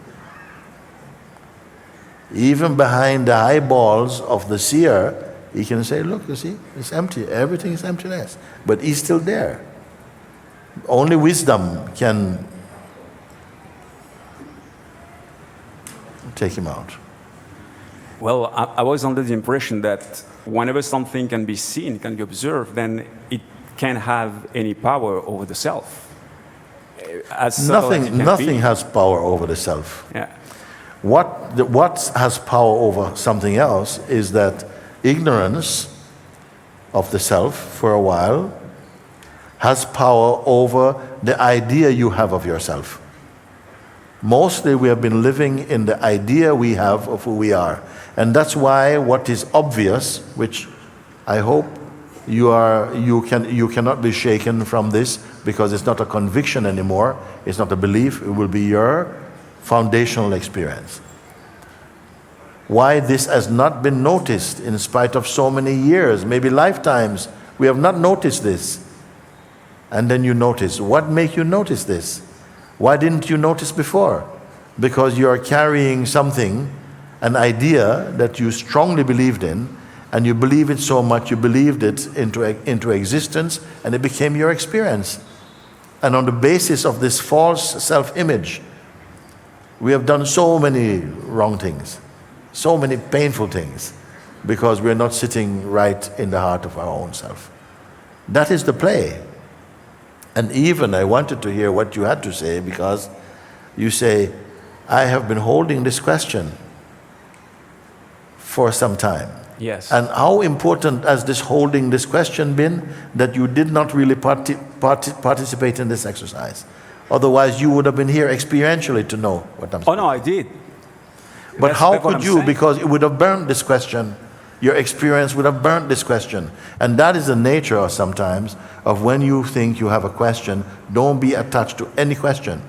Even behind the eyeballs of the seer, he can say, look, you see, it's empty. Everything is emptiness. But he's still there. Only wisdom can take him out. Well, I was under the impression that whenever something can be seen, can be observed, then it can't have any power over the self. Nothing has power over the self. Yeah. What has power over something else is that ignorance of the self for a while has power over the idea you have of yourself. Mostly we have been living in the idea we have of who we are. And that's why what is obvious, which I hope you cannot be shaken from this, because it's not a conviction anymore, it's not a belief, it will be your foundational experience. Why this has not been noticed in spite of so many years, maybe lifetimes, we have not noticed this. And then you notice. What makes you notice this? Why didn't you notice before? Because you are carrying something, an idea that you strongly believed in, and you believe it so much, you believed it into existence, and it became your experience. And on the basis of this false self-image, we have done so many wrong things, so many painful things, because we're not sitting right in the heart of our own self. That is the play. And even I wanted to hear what you had to say, because you say, I have been holding this question for some time. Yes. And how important has this holding this question been that you did not really participate in this exercise? Otherwise, you would have been here experientially to know what I'm saying. Oh no, I did. But how That's what could I'm you? saying. Because it would have burned this question. Your experience would have burnt this question. And that is the nature sometimes of when you think you have a question, don't be attached to any question.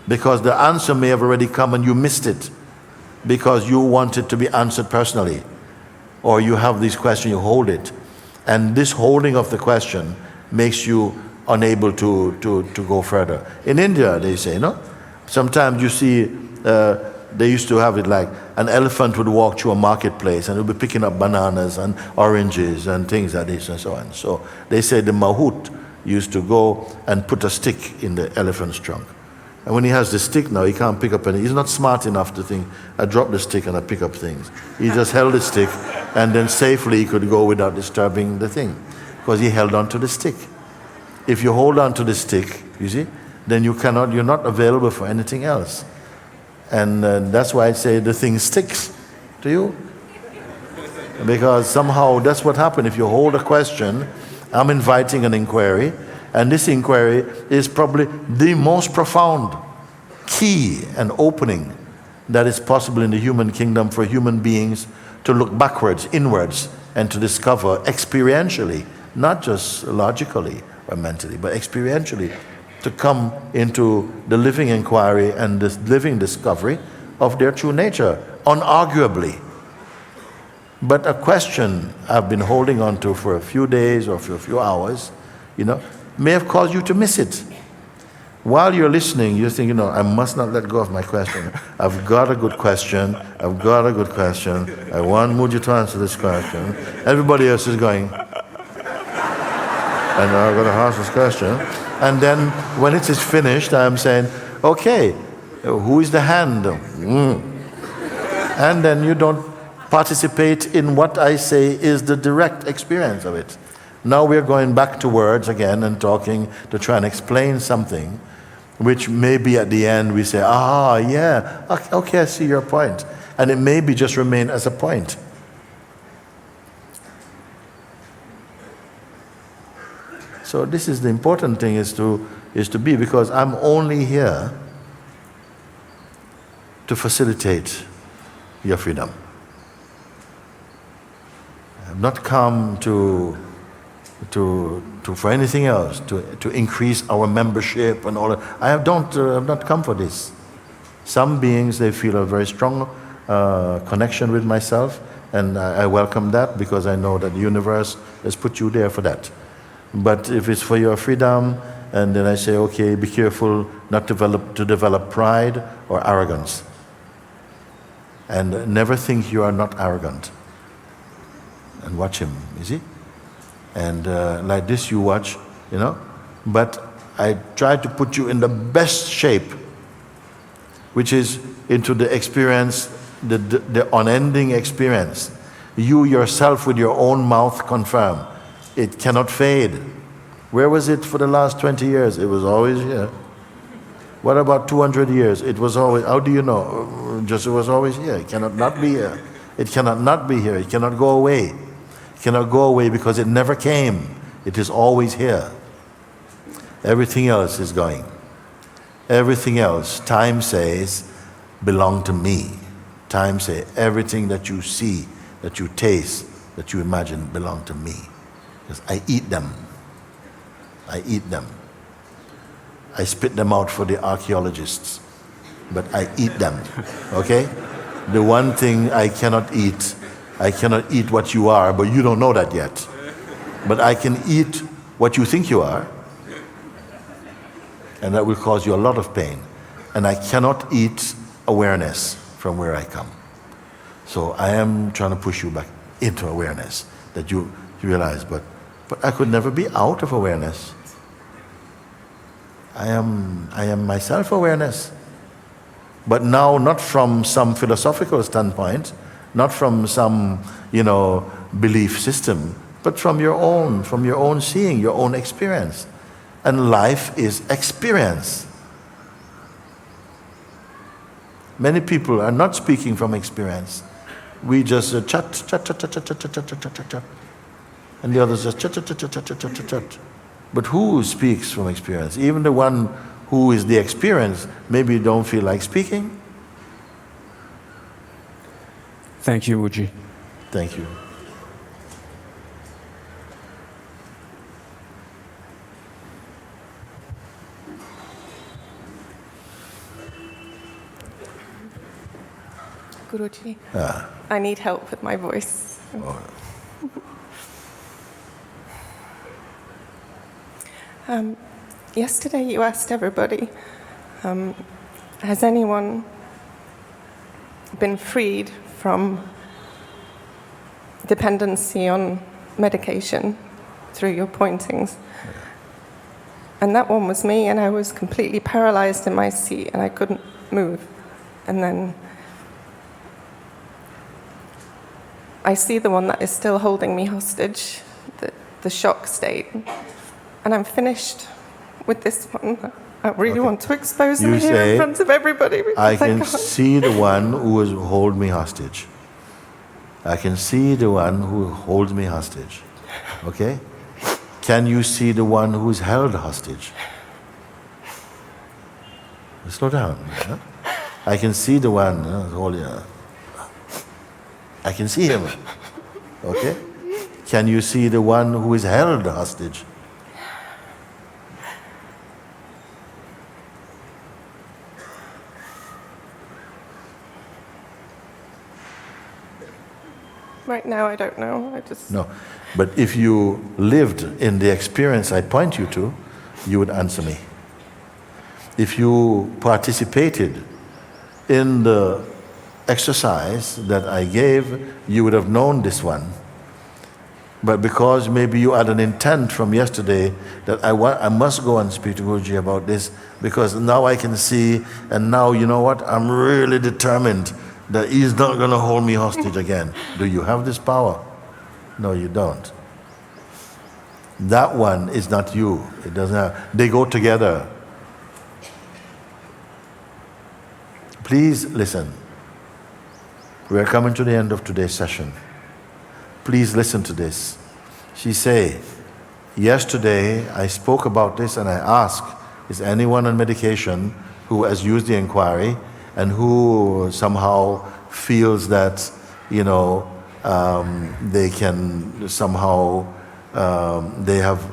Because the answer may have already come and you missed it. Because you want it to be answered personally. Or you have this question, you hold it. And this holding of the question makes you unable to go further. In India, they say, no? Sometimes you see, they used to have it like an elephant would walk through a marketplace and it would be picking up bananas and oranges and things like this and so on. So they say the mahout used to go and put a stick in the elephant's trunk. And when he has the stick now, he can't pick up any. He's not smart enough to think, I drop the stick and I pick up things. He just held the stick and then safely he could go without disturbing the thing. Because he held on to the stick. If you hold on to the stick, you see, then you're not available for anything else. And that's why I say the thing sticks to you. Because somehow that's what happens. If you hold a question, I'm inviting an inquiry, and this inquiry is probably the most profound key and opening that is possible in the human kingdom for human beings to look backwards, inwards, and to discover experientially, not just logically or mentally, but experientially, to come into the living inquiry and this living discovery of their true nature, unarguably. But a question I've been holding on to for a few days or for a few hours, may have caused you to miss it. While you're listening, you think, I must not let go of my question. I've got a good question. I've got a good question. I want Mooji to answer this question. Everybody else is going, and I've got to ask this question. And then when it is finished, I'm saying, okay, who is the hand? And then you don't participate in what I say is the direct experience of it. Now we're going back to words again and talking to try and explain something, which maybe at the end we say, yeah, okay, I see your point. And it maybe just remain as a point. So this is the important thing is to be, because I'm only here to facilitate your freedom. I've not come for anything else, to increase our membership and all that. I've not come for this. Some beings, they feel a very strong connection with myself, and I welcome that, because I know that the universe has put you there for that. But if it's for your freedom, and then I say, okay, be careful not to develop pride or arrogance. And never think you are not arrogant. And watch him, you see? And like this you watch, But I try to put you in the best shape, which is into the experience, the unending experience. You yourself with your own mouth confirm. It cannot fade. Where was it for the last 20 years? It was always here. What about 200 years? It was always, how do you know? Just it was always here. It cannot not be here. It cannot not be here. It cannot go away. It cannot go away because it never came. It is always here. Everything else is going. Everything else, time says, belong to me. Time says, everything that you see, that you taste, that you imagine belong to me. Because I eat them. I eat them. I spit them out for the archaeologists, but I eat them, okay? The one thing I cannot eat what you are, but you don't know that yet. But I can eat what you think you are, and that will cause you a lot of pain. And I cannot eat awareness from where I come. So I am trying to push you back into awareness, that you realize, but I could never be out of awareness. I am myself awareness. But now, not from some philosophical standpoint, not from some, belief system, but from your own seeing, your own experience. And life is experience. Many people are not speaking from experience. we just chat, chat, chat, chat, chat, chat, chat, chat, chat, chat. And the others just chat, chat, chat, chat, chat, chat, chat, chat. But who speaks from experience? Even the one who is the experience, maybe don't feel like speaking. Thank you, Mooji. Thank you. Guruji, I need help with my voice. Yesterday you asked everybody, has anyone been freed from dependency on medication through your pointings? And that one was me, and I was completely paralyzed in my seat and I couldn't move. And then I see the one that is still holding me hostage, the shock state. And I'm finished with this one. I really want to expose him here in front of everybody. I can see the one who is hold me hostage. I can see the one who holds me hostage. Okay? Can you see the one who is held hostage? Slow down. Huh? I can see the one holding. I can see him. Okay? Can you see the one who is held hostage? Right now, I don't know. No. But if you lived in the experience I point you to, you would answer me. If you participated in the exercise that I gave, you would have known this one. But because maybe you had an intent from yesterday that I must go and speak to Mooji about this, because now I can see, and now you know what, I'm really determined that he's not going to hold me hostage again. Do you have this power? No, you don't. That one is not you. It doesn't have, they go together. Please listen. We are coming to the end of today's session. Please listen to this. She say, yesterday I spoke about this and I asked, is anyone on medication who has used the inquiry and who somehow feels that, you know, they can somehow, they have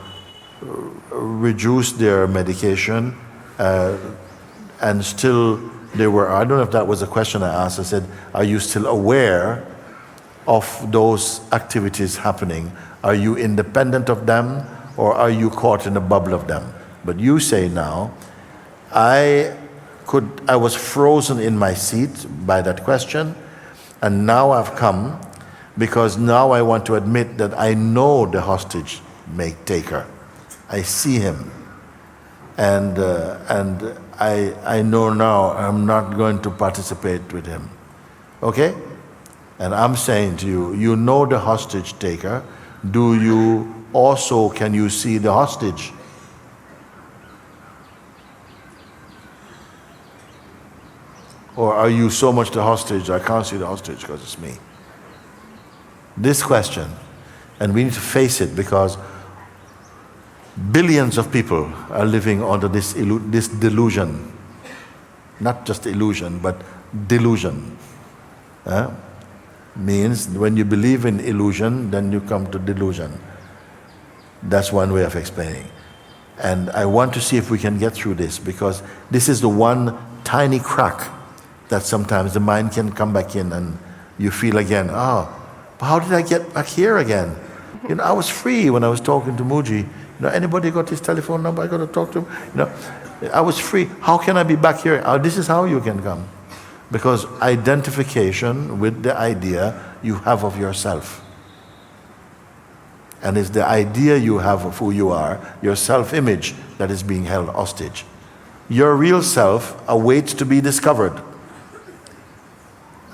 reduced their medication and still they were, I don't know if that was a question I asked, I said, are you still aware of those activities happening? Are you independent of them or are you caught in a bubble of them? But you say now, I was frozen in my seat by that question, and now I've come because now I want to admit that I know the hostage taker. I see him, and I know now I'm not going to participate with him. Okay? And I'm saying to you, you know the hostage taker. Do you also, can you see the hostage? Or are you so much the hostage, I can't see the hostage because it's me? This question, and we need to face it because billions of people are living under this delusion. Not just illusion, but delusion. Means when you believe in illusion, then you come to delusion. That's one way of explaining. And I want to see if we can get through this, because this is the one tiny crack that sometimes the mind can come back in and you feel again, how did I get back here again? You know, I was free when I was talking to Mooji. You know, anybody got his telephone number? I got to talk to him. You know, I was free. How can I be back here? This is how you can come. Because identification with the idea you have of yourself. And it's the idea you have of who you are, your self-image, that is being held hostage. Your real self awaits to be discovered.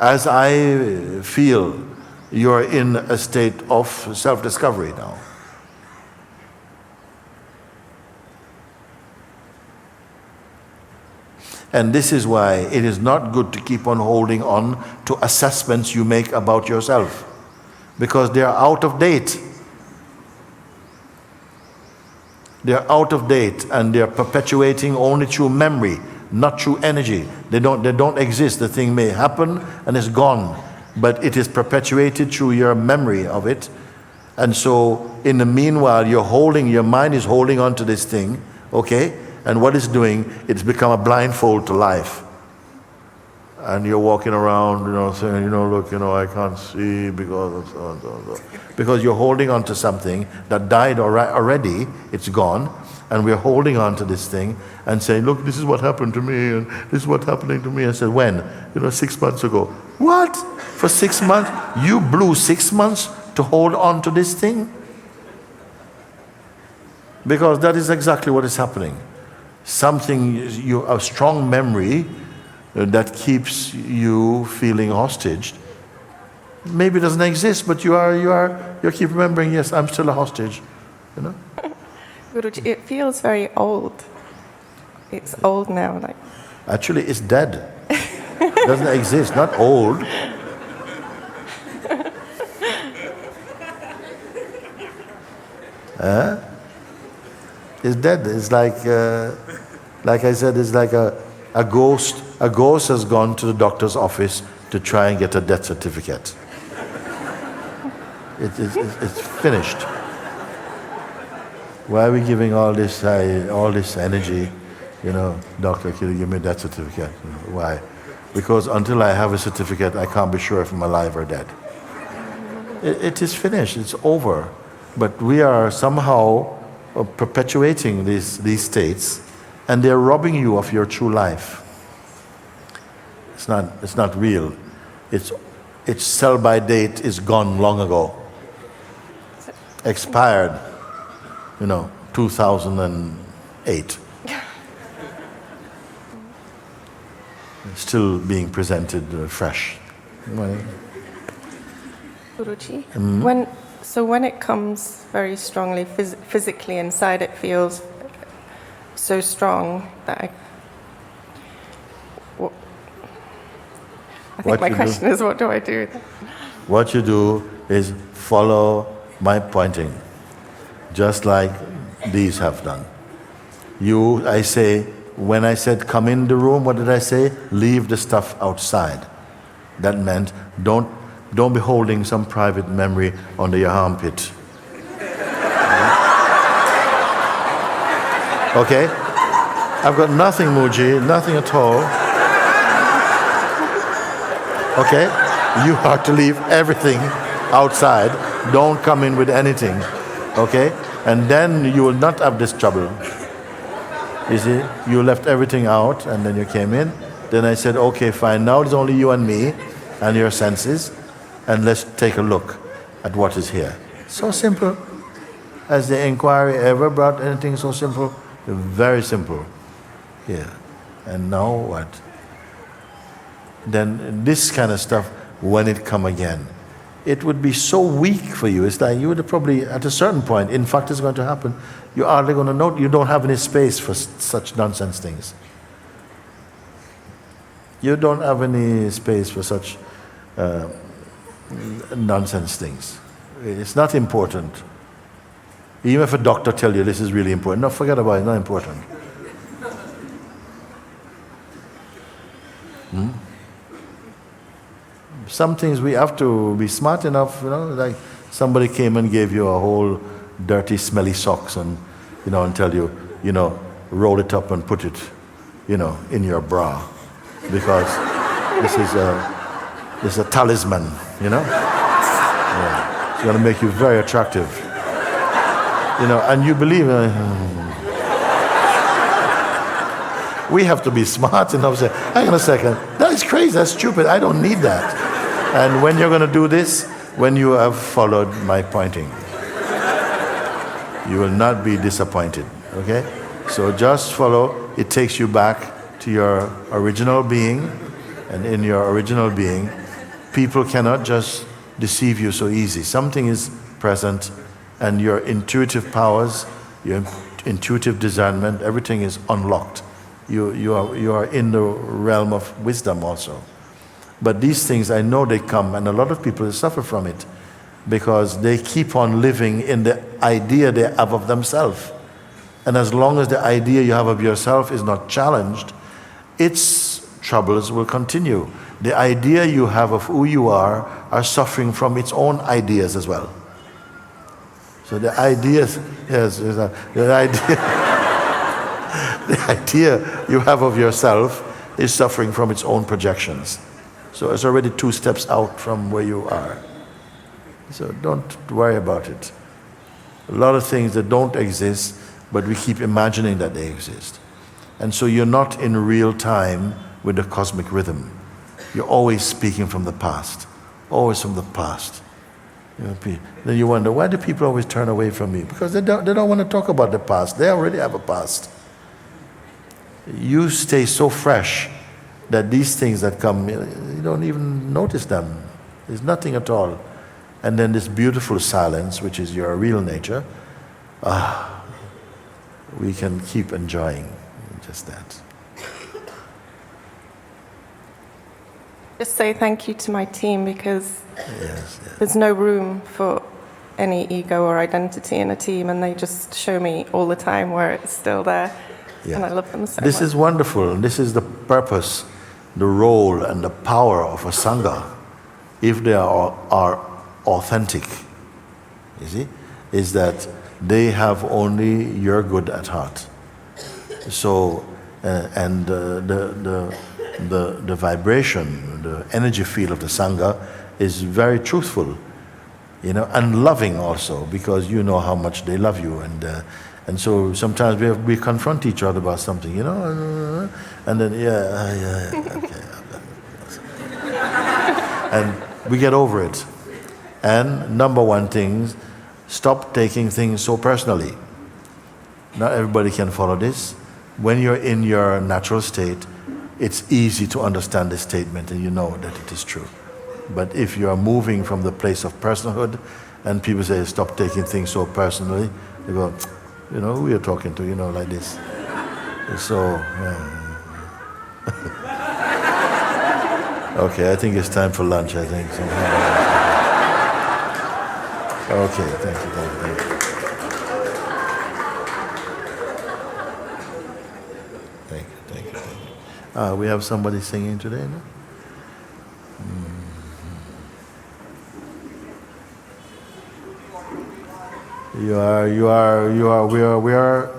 As I feel, you're in a state of self-discovery now. And this is why it is not good to keep on holding on to assessments you make about yourself, because they are out of date. They are out of date, and they are perpetuating only through memory, not through energy. They don't exist. The thing may happen and it's gone, but it is perpetuated through your memory of it. And so in the meanwhile, your mind is holding on to this thing, okay? And what it's doing, it's become a blindfold to life. And you're walking around, saying, look, I can't see because of so and so and so. Because you're holding on to something that died already, it's gone, and we're holding on to this thing and saying, look, this is what happened to me, and this is what's happening to me. I said, when? 6 months ago. What? For 6 months? You blew 6 months to hold on to this thing? Because that is exactly what is happening. A strong memory that keeps you feeling hostage. Maybe it doesn't exist, but you keep remembering, yes, I'm still a hostage. Guruji, it feels very old. It's old now. Actually, it's dead. It doesn't exist, not old. It's dead. It's like I said, it's like a ghost. A ghost has gone to the doctor's office to try and get a death certificate. It's finished. Why are we giving all this energy? Doctor, can you give me a death certificate? Why? Because until I have a certificate, I can't be sure if I'm alive or dead. It is finished. It's over. But we are somehow perpetuating these states, and they're robbing you of your true life. It's not real. Its sell-by date is gone long ago. Expired, 2008. Still being presented fresh. Guruji, when it comes very strongly physically inside, it feels so strong that I think my question is, what do I do? What you do is follow my pointing, just like these have done. When I said come in the room, what did I say? Leave the stuff outside. That meant don't be holding some private memory under your armpit. Okay? I've got nothing, Mooji, nothing at all. Okay? You have to leave everything outside. Don't come in with anything. Okay? And then you will not have this trouble. You see? You left everything out and then you came in. Then I said, okay, fine. Now it's only you and me and your senses. And let's take a look at what is here. So simple. Has the inquiry ever brought anything so simple? Very simple. Here. And now what? Then this kind of stuff, when it come again, it would be so weak for you. It's like you would probably, at a certain point, in fact it's going to happen, you're hardly going to know, you don't have any space for such nonsense things. You don't have any space for such nonsense things. It's not important. Even if a doctor tells you this is really important, no, forget about it, it's not important. Some things we have to be smart enough, like somebody came and gave you a whole dirty, smelly socks and, and tell you, roll it up and put it, in your bra. Because this is a talisman, Yeah. It's going to make you very attractive. And you believe we have to be smart enough to say, hang on a second, that is crazy, that's stupid, I don't need that. And when you're going to do this, when you have followed my pointing, you will not be disappointed, okay? So just follow, it takes you back to your original being, and in your original being, people cannot just deceive you so easy. Something is present, and your intuitive powers, your intuitive discernment, everything is unlocked. You are in the realm of wisdom also. But these things, I know they come, and a lot of people suffer from it because they keep on living in the idea they have of themselves. And as long as the idea you have of yourself is not challenged, its troubles will continue. The idea you have of who you are suffering from its own ideas as well. So the ideas, yes, the idea, the idea you have of yourself is suffering from its own projections. So it's already 2 steps out from where you are. So don't worry about it. A lot of things that don't exist, but we keep imagining that they exist. And so you're not in real time with the cosmic rhythm. You're always speaking from the past, always from the past. Then you wonder, why do people always turn away from me? Because they don't want to talk about the past. They already have a past. You stay so fresh that these things that come, you don't even notice them. There's nothing at all. And then this beautiful silence, which is your real nature, we can keep enjoying just that. Just say thank you to my team because Yes. there's no room for any ego or identity in a team, and they just show me all the time where it's still there. Yes. And I love them so This much. is wonderful. This is the purpose, the role, and the power of a sangha, if they are authentic. You see, is that they have only your good at heart. So, and the vibration, the energy field of the sangha is very truthful, and loving also, because you know how much they love you, and so sometimes we confront each other about something, and then okay, and we get over it. And number one thing, stop taking things so personally. Not everybody can follow this. When you're in your natural state, it's easy to understand this statement and you know that it is true. But if you are moving from the place of personhood and people say, stop taking things so personally, you go, who you're talking to, like this. So, okay, I think it's time for lunch, I think. Okay, thank you. Thank you. We have somebody singing today, no? We are,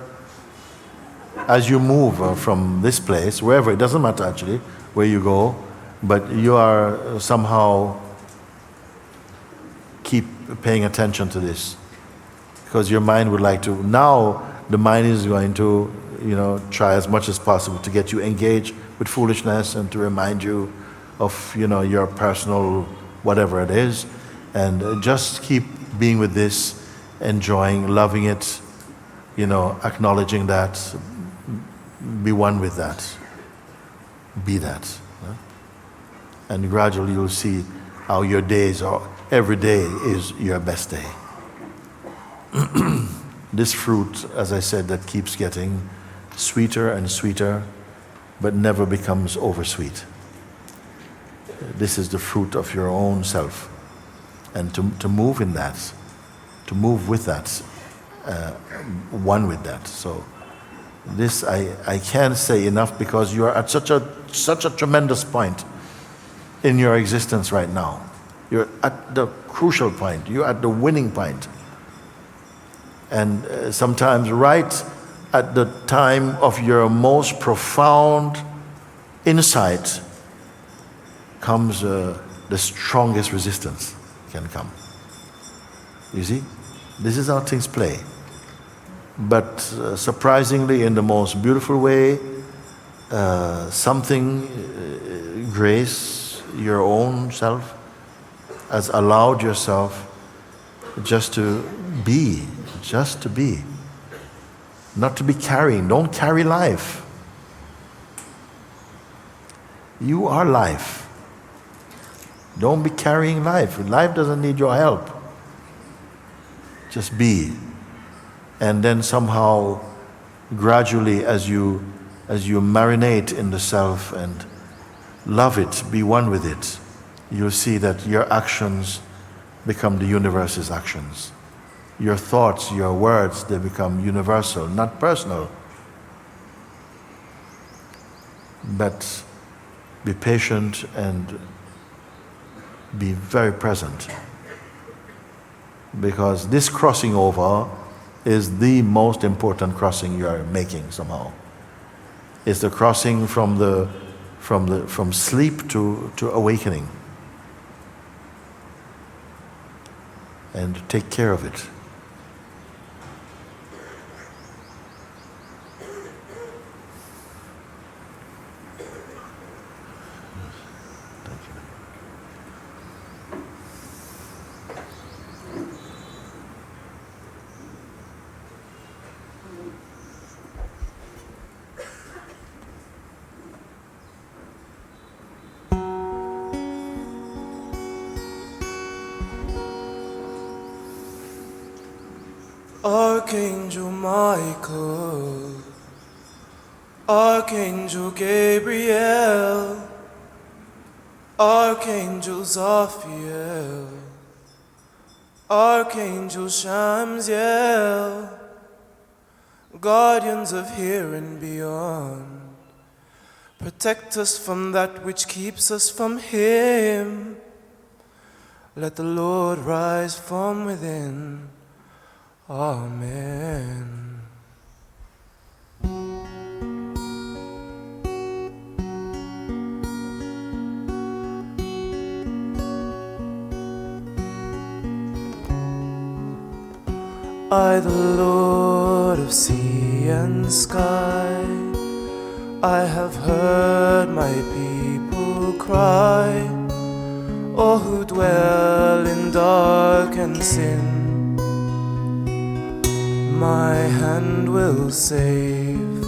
as you move from this place, wherever, it doesn't matter actually, where you go, but you are somehow keep paying attention to this. Because your mind would like to, now the mind is going to, try as much as possible to get you engaged with foolishness and to remind you of, your personal whatever it is. And just keep being with this, enjoying, loving it, acknowledging that, be one with that, be that. And gradually you'll see how your days are, every day is your best day. This fruit, as I said, that keeps getting sweeter and sweeter, but never becomes oversweet. This is the fruit of your own self. And to move in that, to move with that, one with that. So this I can't say enough, because you are at such a tremendous point in your existence right now. You're at the crucial point. You're at the winning point. And sometimes right at the time of your most profound insight comes the strongest resistance can come. You see? This is how things play. But surprisingly, in the most beautiful way, something, grace, your own self, has allowed yourself just to be. Not to be carrying. Don't carry life. You are life. Don't be carrying life. Life doesn't need your help. Just be. And then somehow, gradually, as you as you marinate in the self and love it, be one with it, you'll see that your actions become the universe's actions. Your thoughts, your words, they become universal, not personal. But be patient and be very present. Because this crossing over is the most important crossing you are making somehow. It's the crossing from sleep to awakening. And take care of it. Archangel Michael, Archangel Gabriel, Archangel Zaphiel, Archangel Shamsiel, guardians of here and beyond, protect us from that which keeps us from Him. Let the Lord rise from within. Amen. I, the Lord of sea and sky, I have heard my people cry, all who dwell in dark and sin. My hand will save.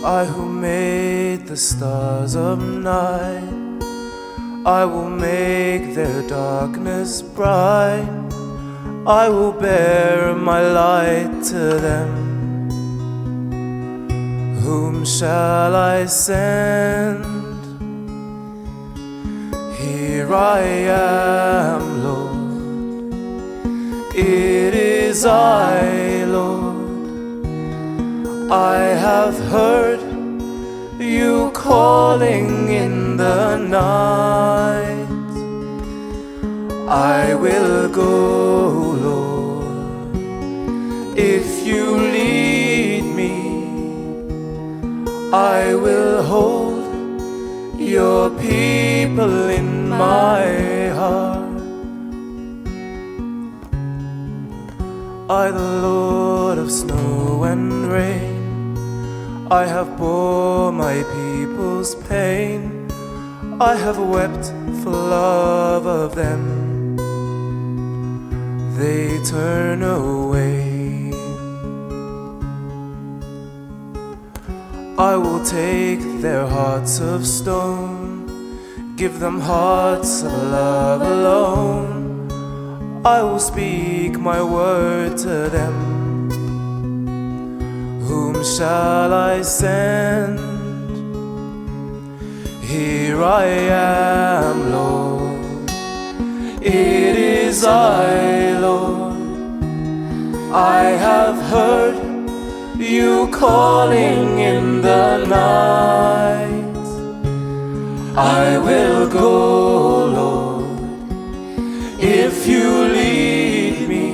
I who made the stars of night, I will make their darkness bright. I will bear my light to them. Whom shall I send? Here I am, Lord. It is I, Lord. I have heard you calling in the night. I will go, Lord, if you lead me. I will hold your people in my heart. I, the Lord of snow and rain, I have bore my people's pain. I have wept for love of them. They turn away. I will take their hearts of stone, give them hearts of love alone. I will speak my word to them. Whom shall I send? Here I am, Lord. It is I, Lord. I have heard you calling in the night. I will go, Lord, if you lead me.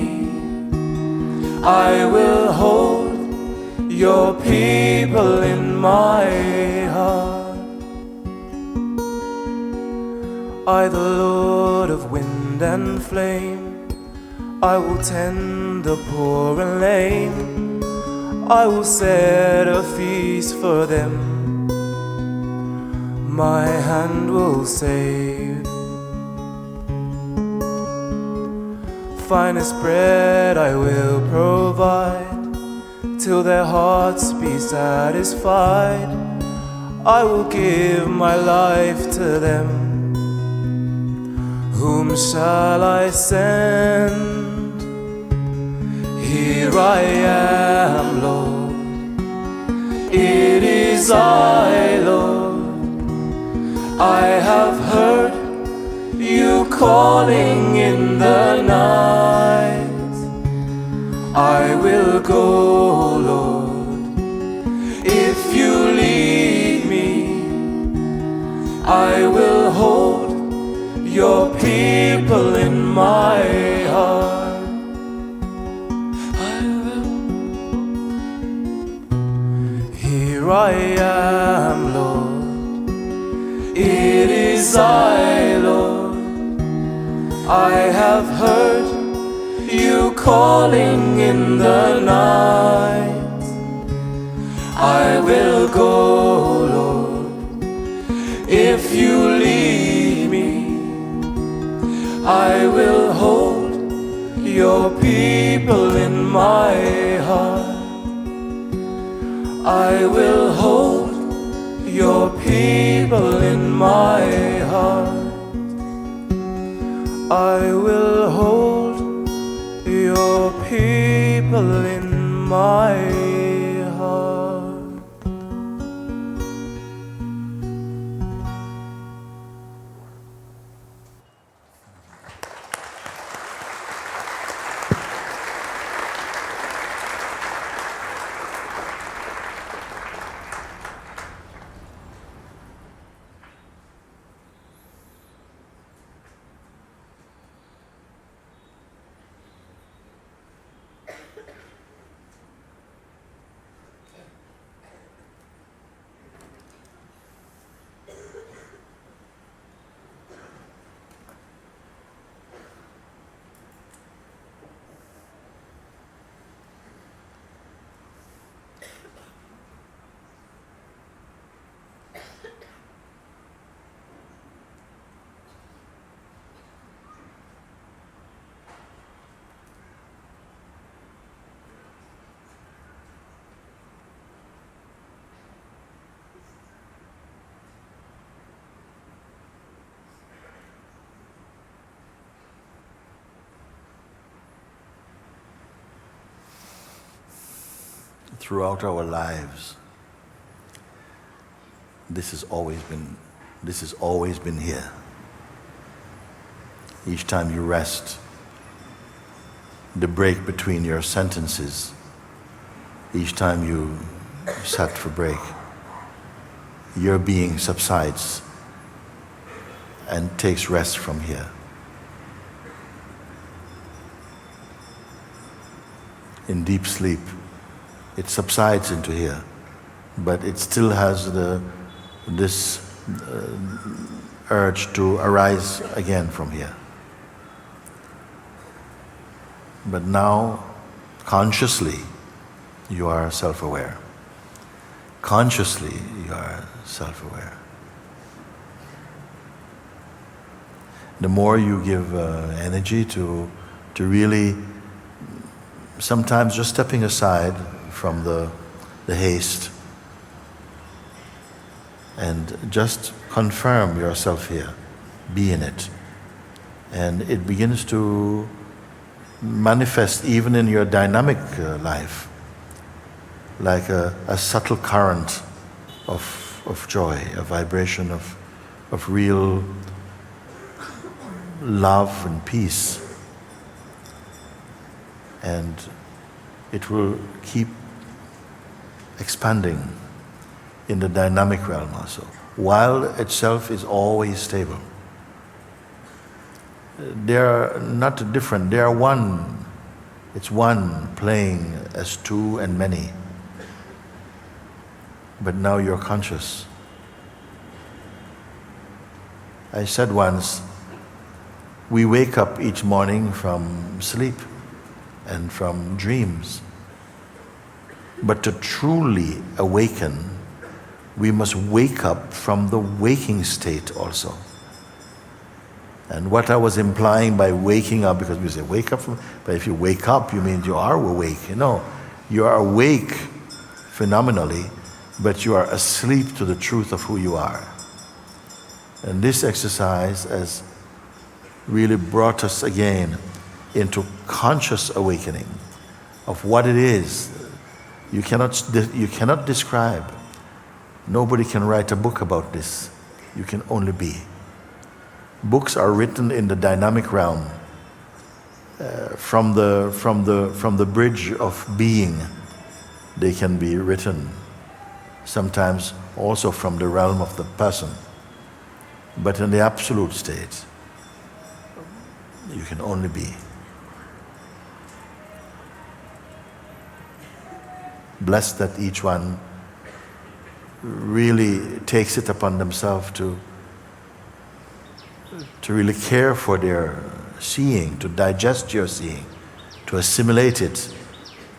I will hold your people in my heart. I, the Lord of wind and flame, I will tend the poor and lame. I will set a feast for them. My hand will save. Finest bread I will provide, till their hearts be satisfied. I will give my life to them. Whom shall I send? Here I am, Lord. It is I, Lord. I have heard you calling in the night. I will go, Lord, if you lead me. I will hold your people in my heart. I will. Here I am, Lord. It is I, Lord. I have heard you calling in the night. I will go, Lord, if you lead me. I will hold your people in my heart. I will hold your people in my heart. I will hold your people in my heart. Throughout our lives, this has always been here. Each time you rest, the break between your sentences, each time you sat for break, your being subsides and takes rest from here. In deep sleep, it subsides into here, but it still has this urge to arise again from here. But now, consciously, you are self-aware. Consciously, you are self-aware. The more you give energy to really, sometimes just stepping aside from the haste and just confirm yourself here, be in it. And it begins to manifest even in your dynamic life, like a subtle current of joy, a vibration of real love and peace. And it will keep expanding in the dynamic realm also, while itself is always stable. They are not different, they are one. It's one playing as two and many. But now you're conscious. I said once, we wake up each morning from sleep and from dreams. But to truly awaken, we must wake up from the waking state also. And what I was implying by waking up, because we say wake up, but if you wake up, you mean you are awake. No, you are awake phenomenally, but you are asleep to the truth of who you are. And this exercise has really brought us again into conscious awakening of what it is. You cannot describe. Nobody can write a book about this. You can only be. Books are written in the dynamic realm, from the bridge of being. They can be written, sometimes also from the realm of the person. But in the absolute state, you can only be. Blessed that each one really takes it upon themselves to really care for their seeing, to digest your seeing, to assimilate it,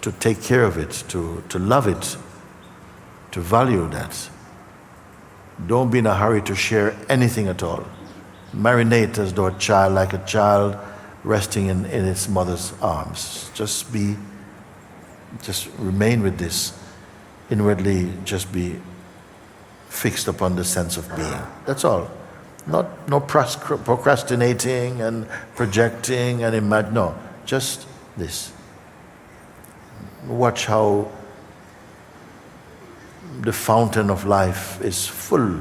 to take care of it, to love it, to value that. Don't be in a hurry to share anything at all. Marinate as though a child, like a child resting in its mother's arms. Just remain with this. Inwardly, just be fixed upon the sense of being. That's all. No procrastinating and projecting and imagine. No, just this. Watch how the fountain of life is full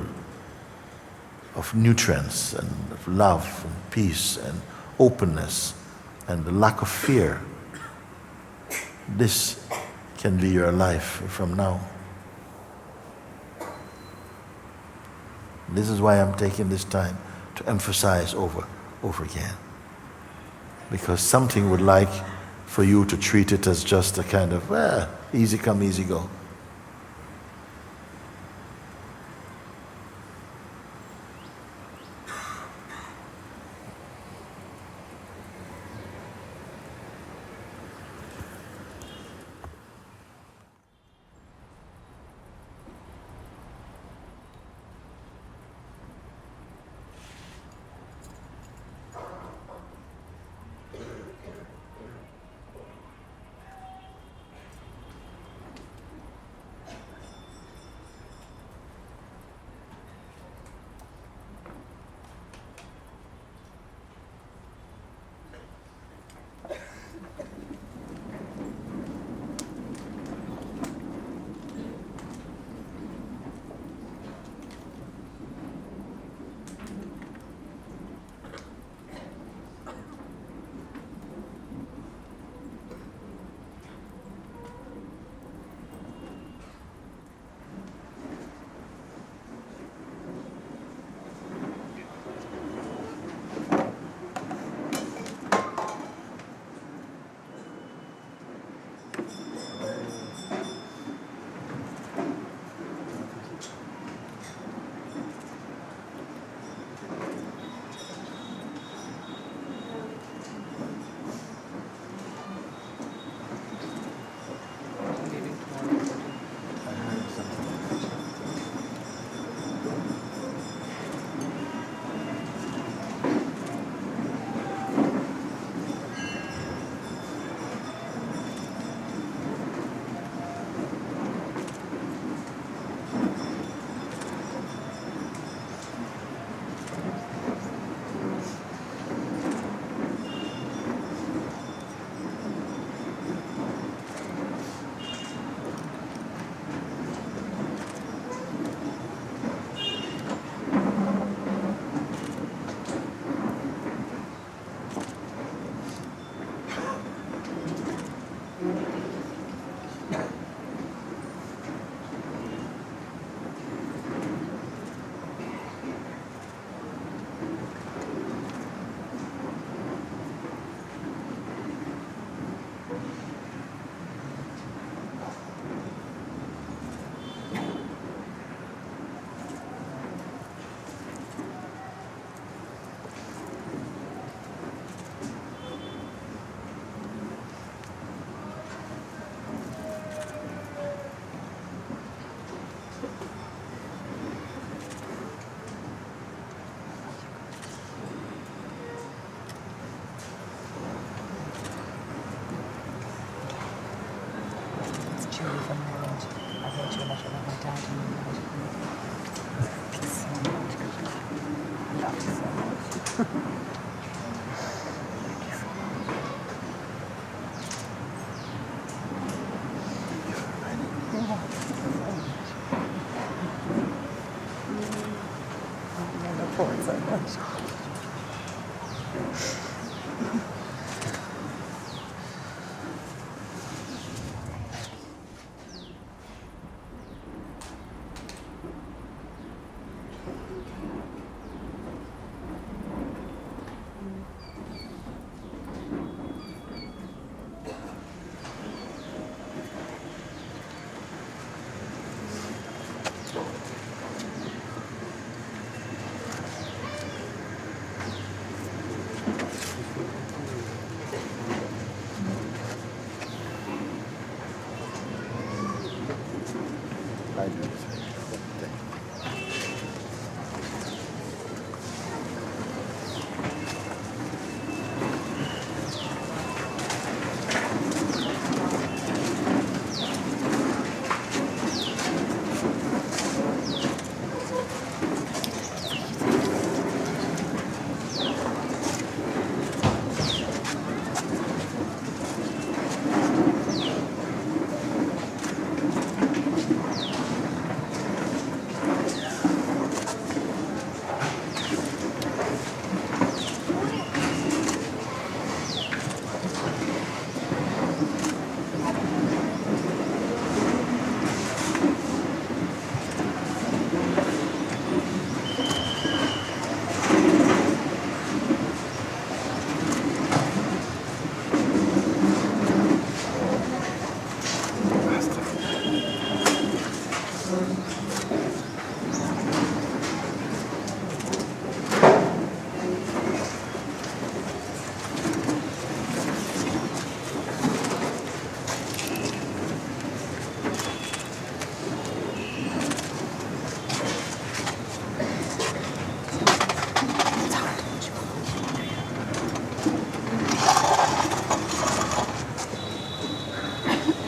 of nutrients and of love and peace and openness and the lack of fear. This can be your life from now. This is why I'm taking this time to emphasize over again. Because something would like for you to treat it as just a kind of, easy come, easy go. forward so much. I do the same.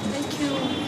Thank you.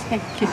Thank you.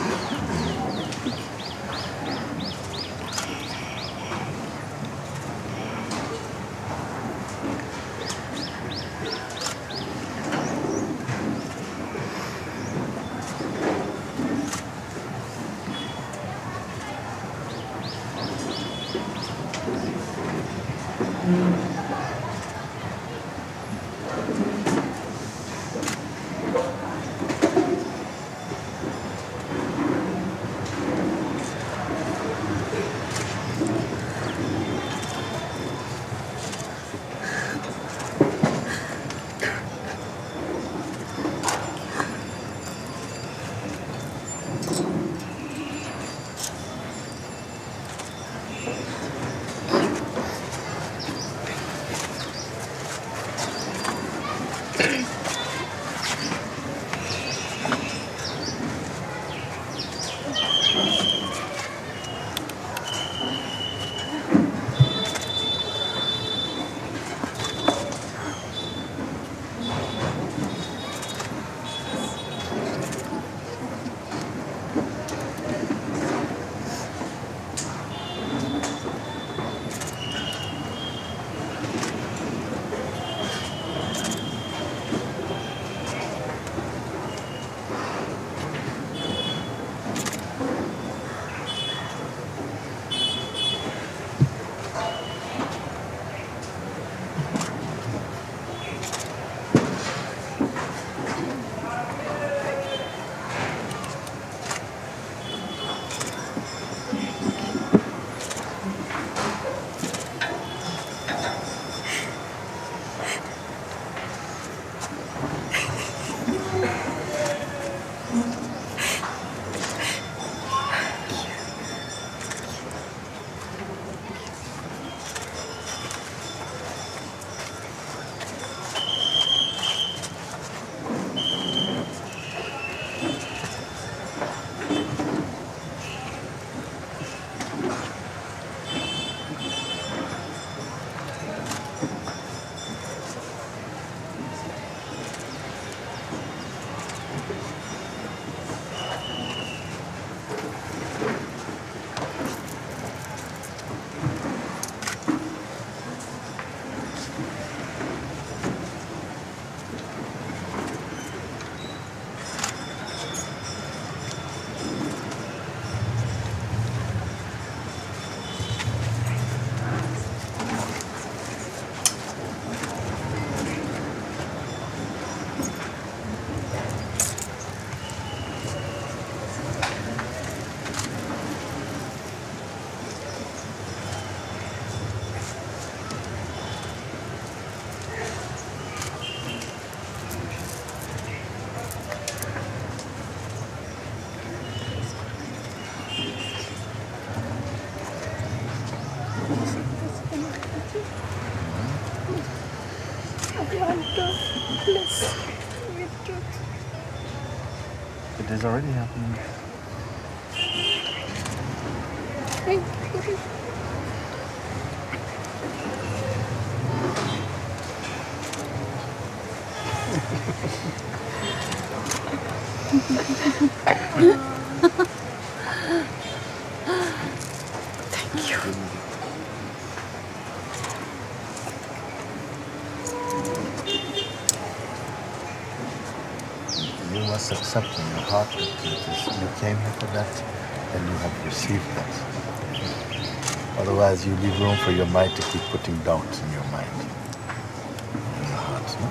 It is already happening. You must accept in your heart that you came here for that and you have received that. Otherwise, you leave room for your mind to keep putting doubts in your mind, in your heart. No?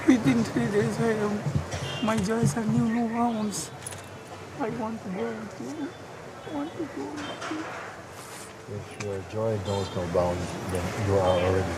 Within 3 days, my joys have new rounds. I want to go. If your joy knows no bounds, then you are already.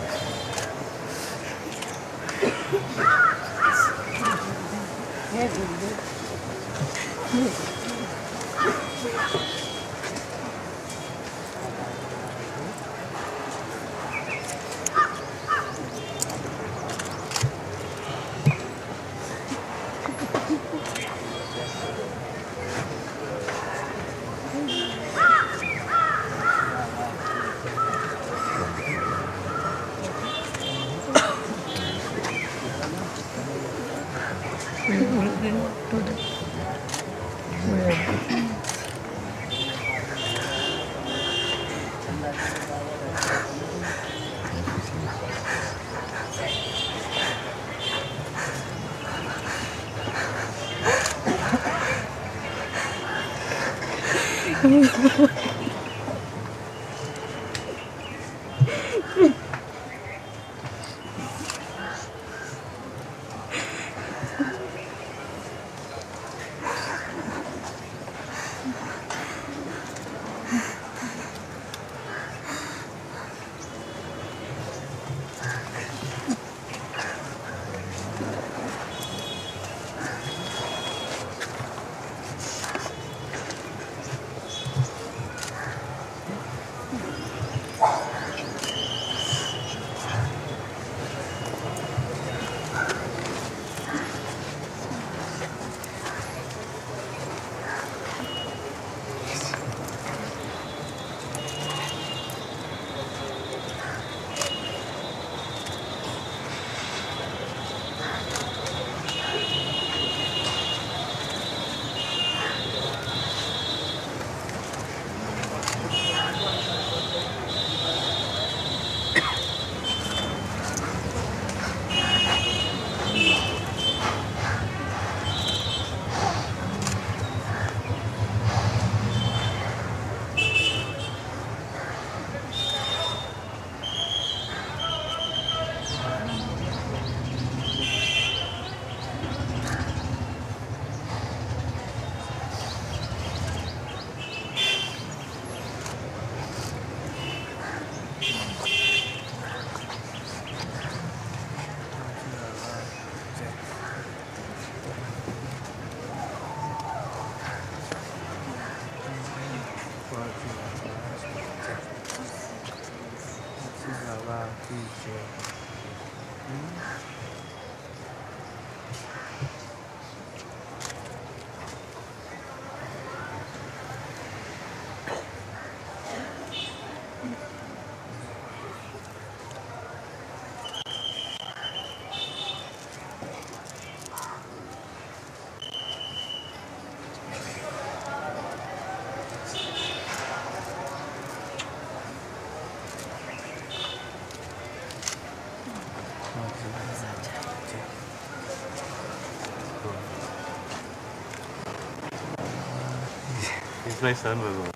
He's my son, Babu.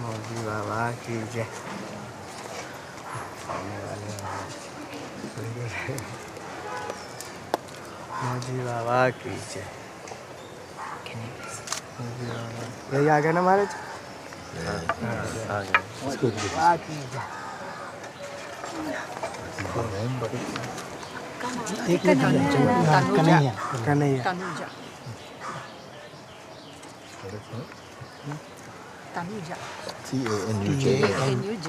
Moojibaba ki jai. Moojibaba ki jai. यही आ गया ना महाराज? एक Kanhaiya Kanhaiya Tanuja. Tanuj. Moojibaba ki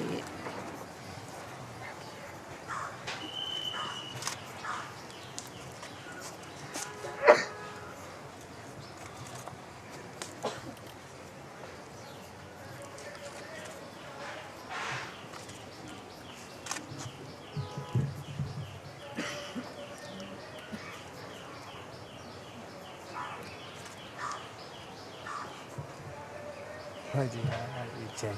jai.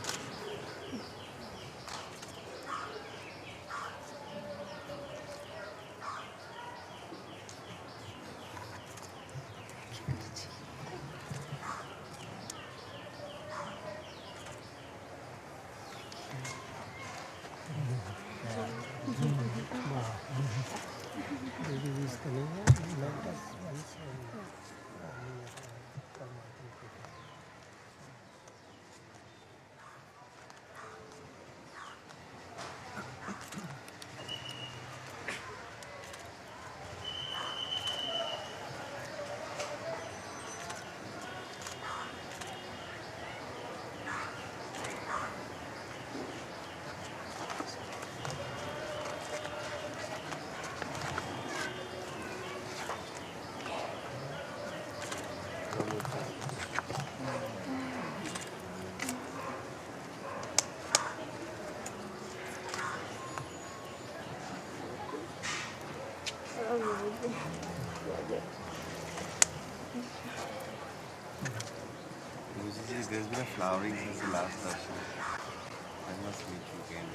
Moojiji, there's been a flowering since the last session. I must meet you again.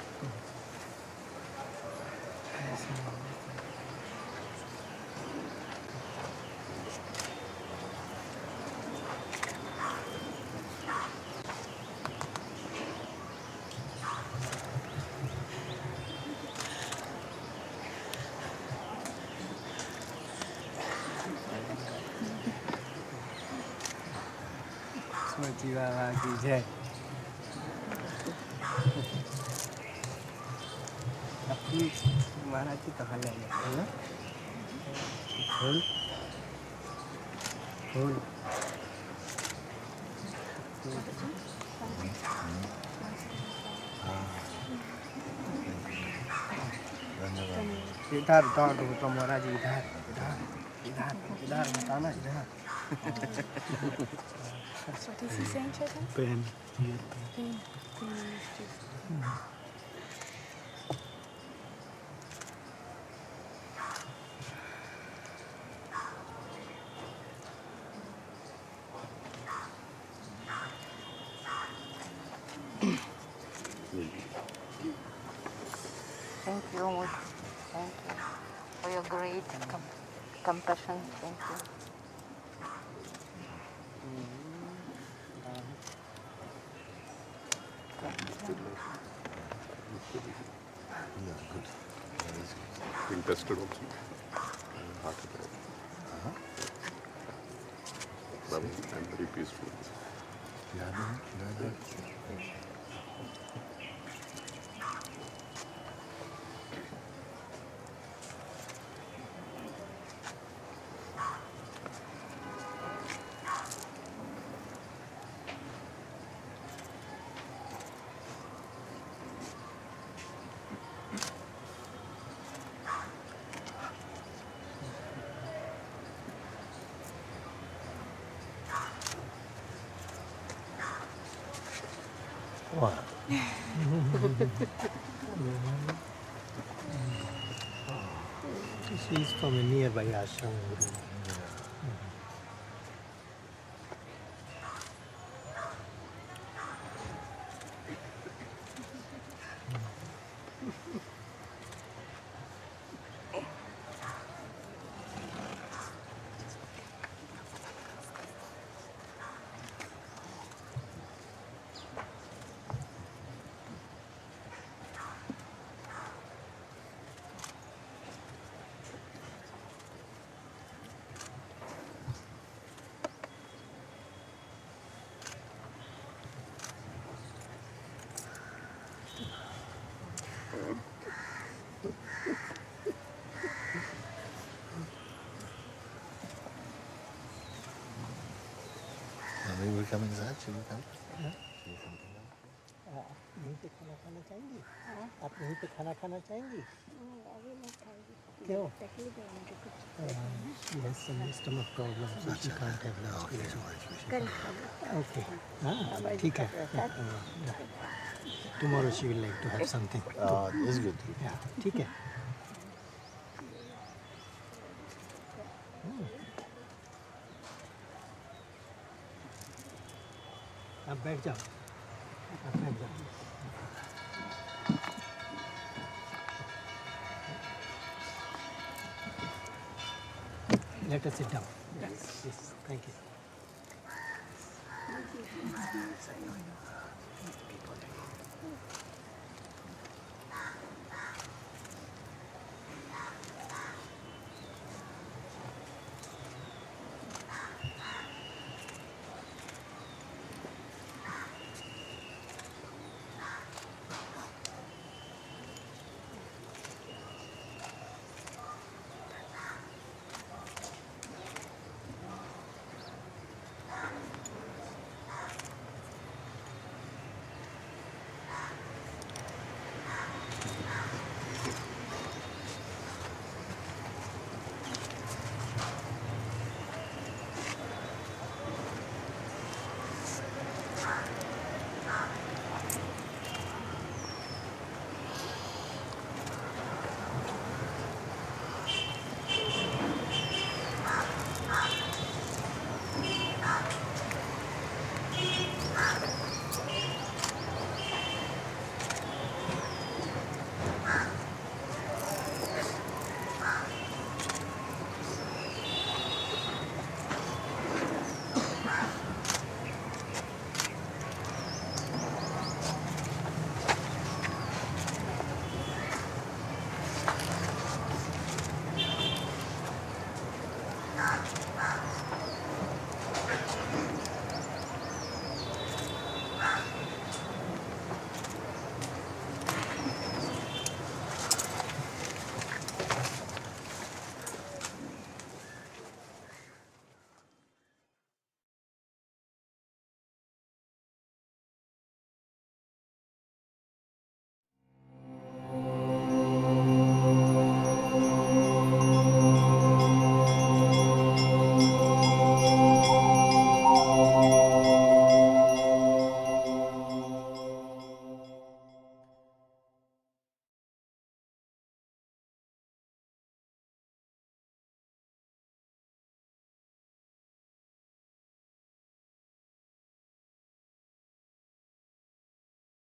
Moojibaba ki jai. अपनी महाराज की कहाँ ले गए ना? फूल फूल इधर डांट तो महाराज इधर इधर इधर इधर बताना इधर So what is he saying, Chetan? Pain Pain. Pain is just... Thank you, Mooji. Thank you for your great compassion. Thank you. tested also. Heart attack. I'm very peaceful. Wow. She's from a nearby ashram. Maybe we're coming inside. Should we come? यहीं पे खाना खाना चाहेंगी? आप यहीं पे खाना खाना चाहेंगी? क्यों? She has some stomach problems, so she can't have lunch. Okay. ठीक है. Tomorrow she will like to have something. It's good. Yeah, ठीक है. आप बैठ जाओ. आप बैठ जाओ. Let us sit down. Yes, thank you.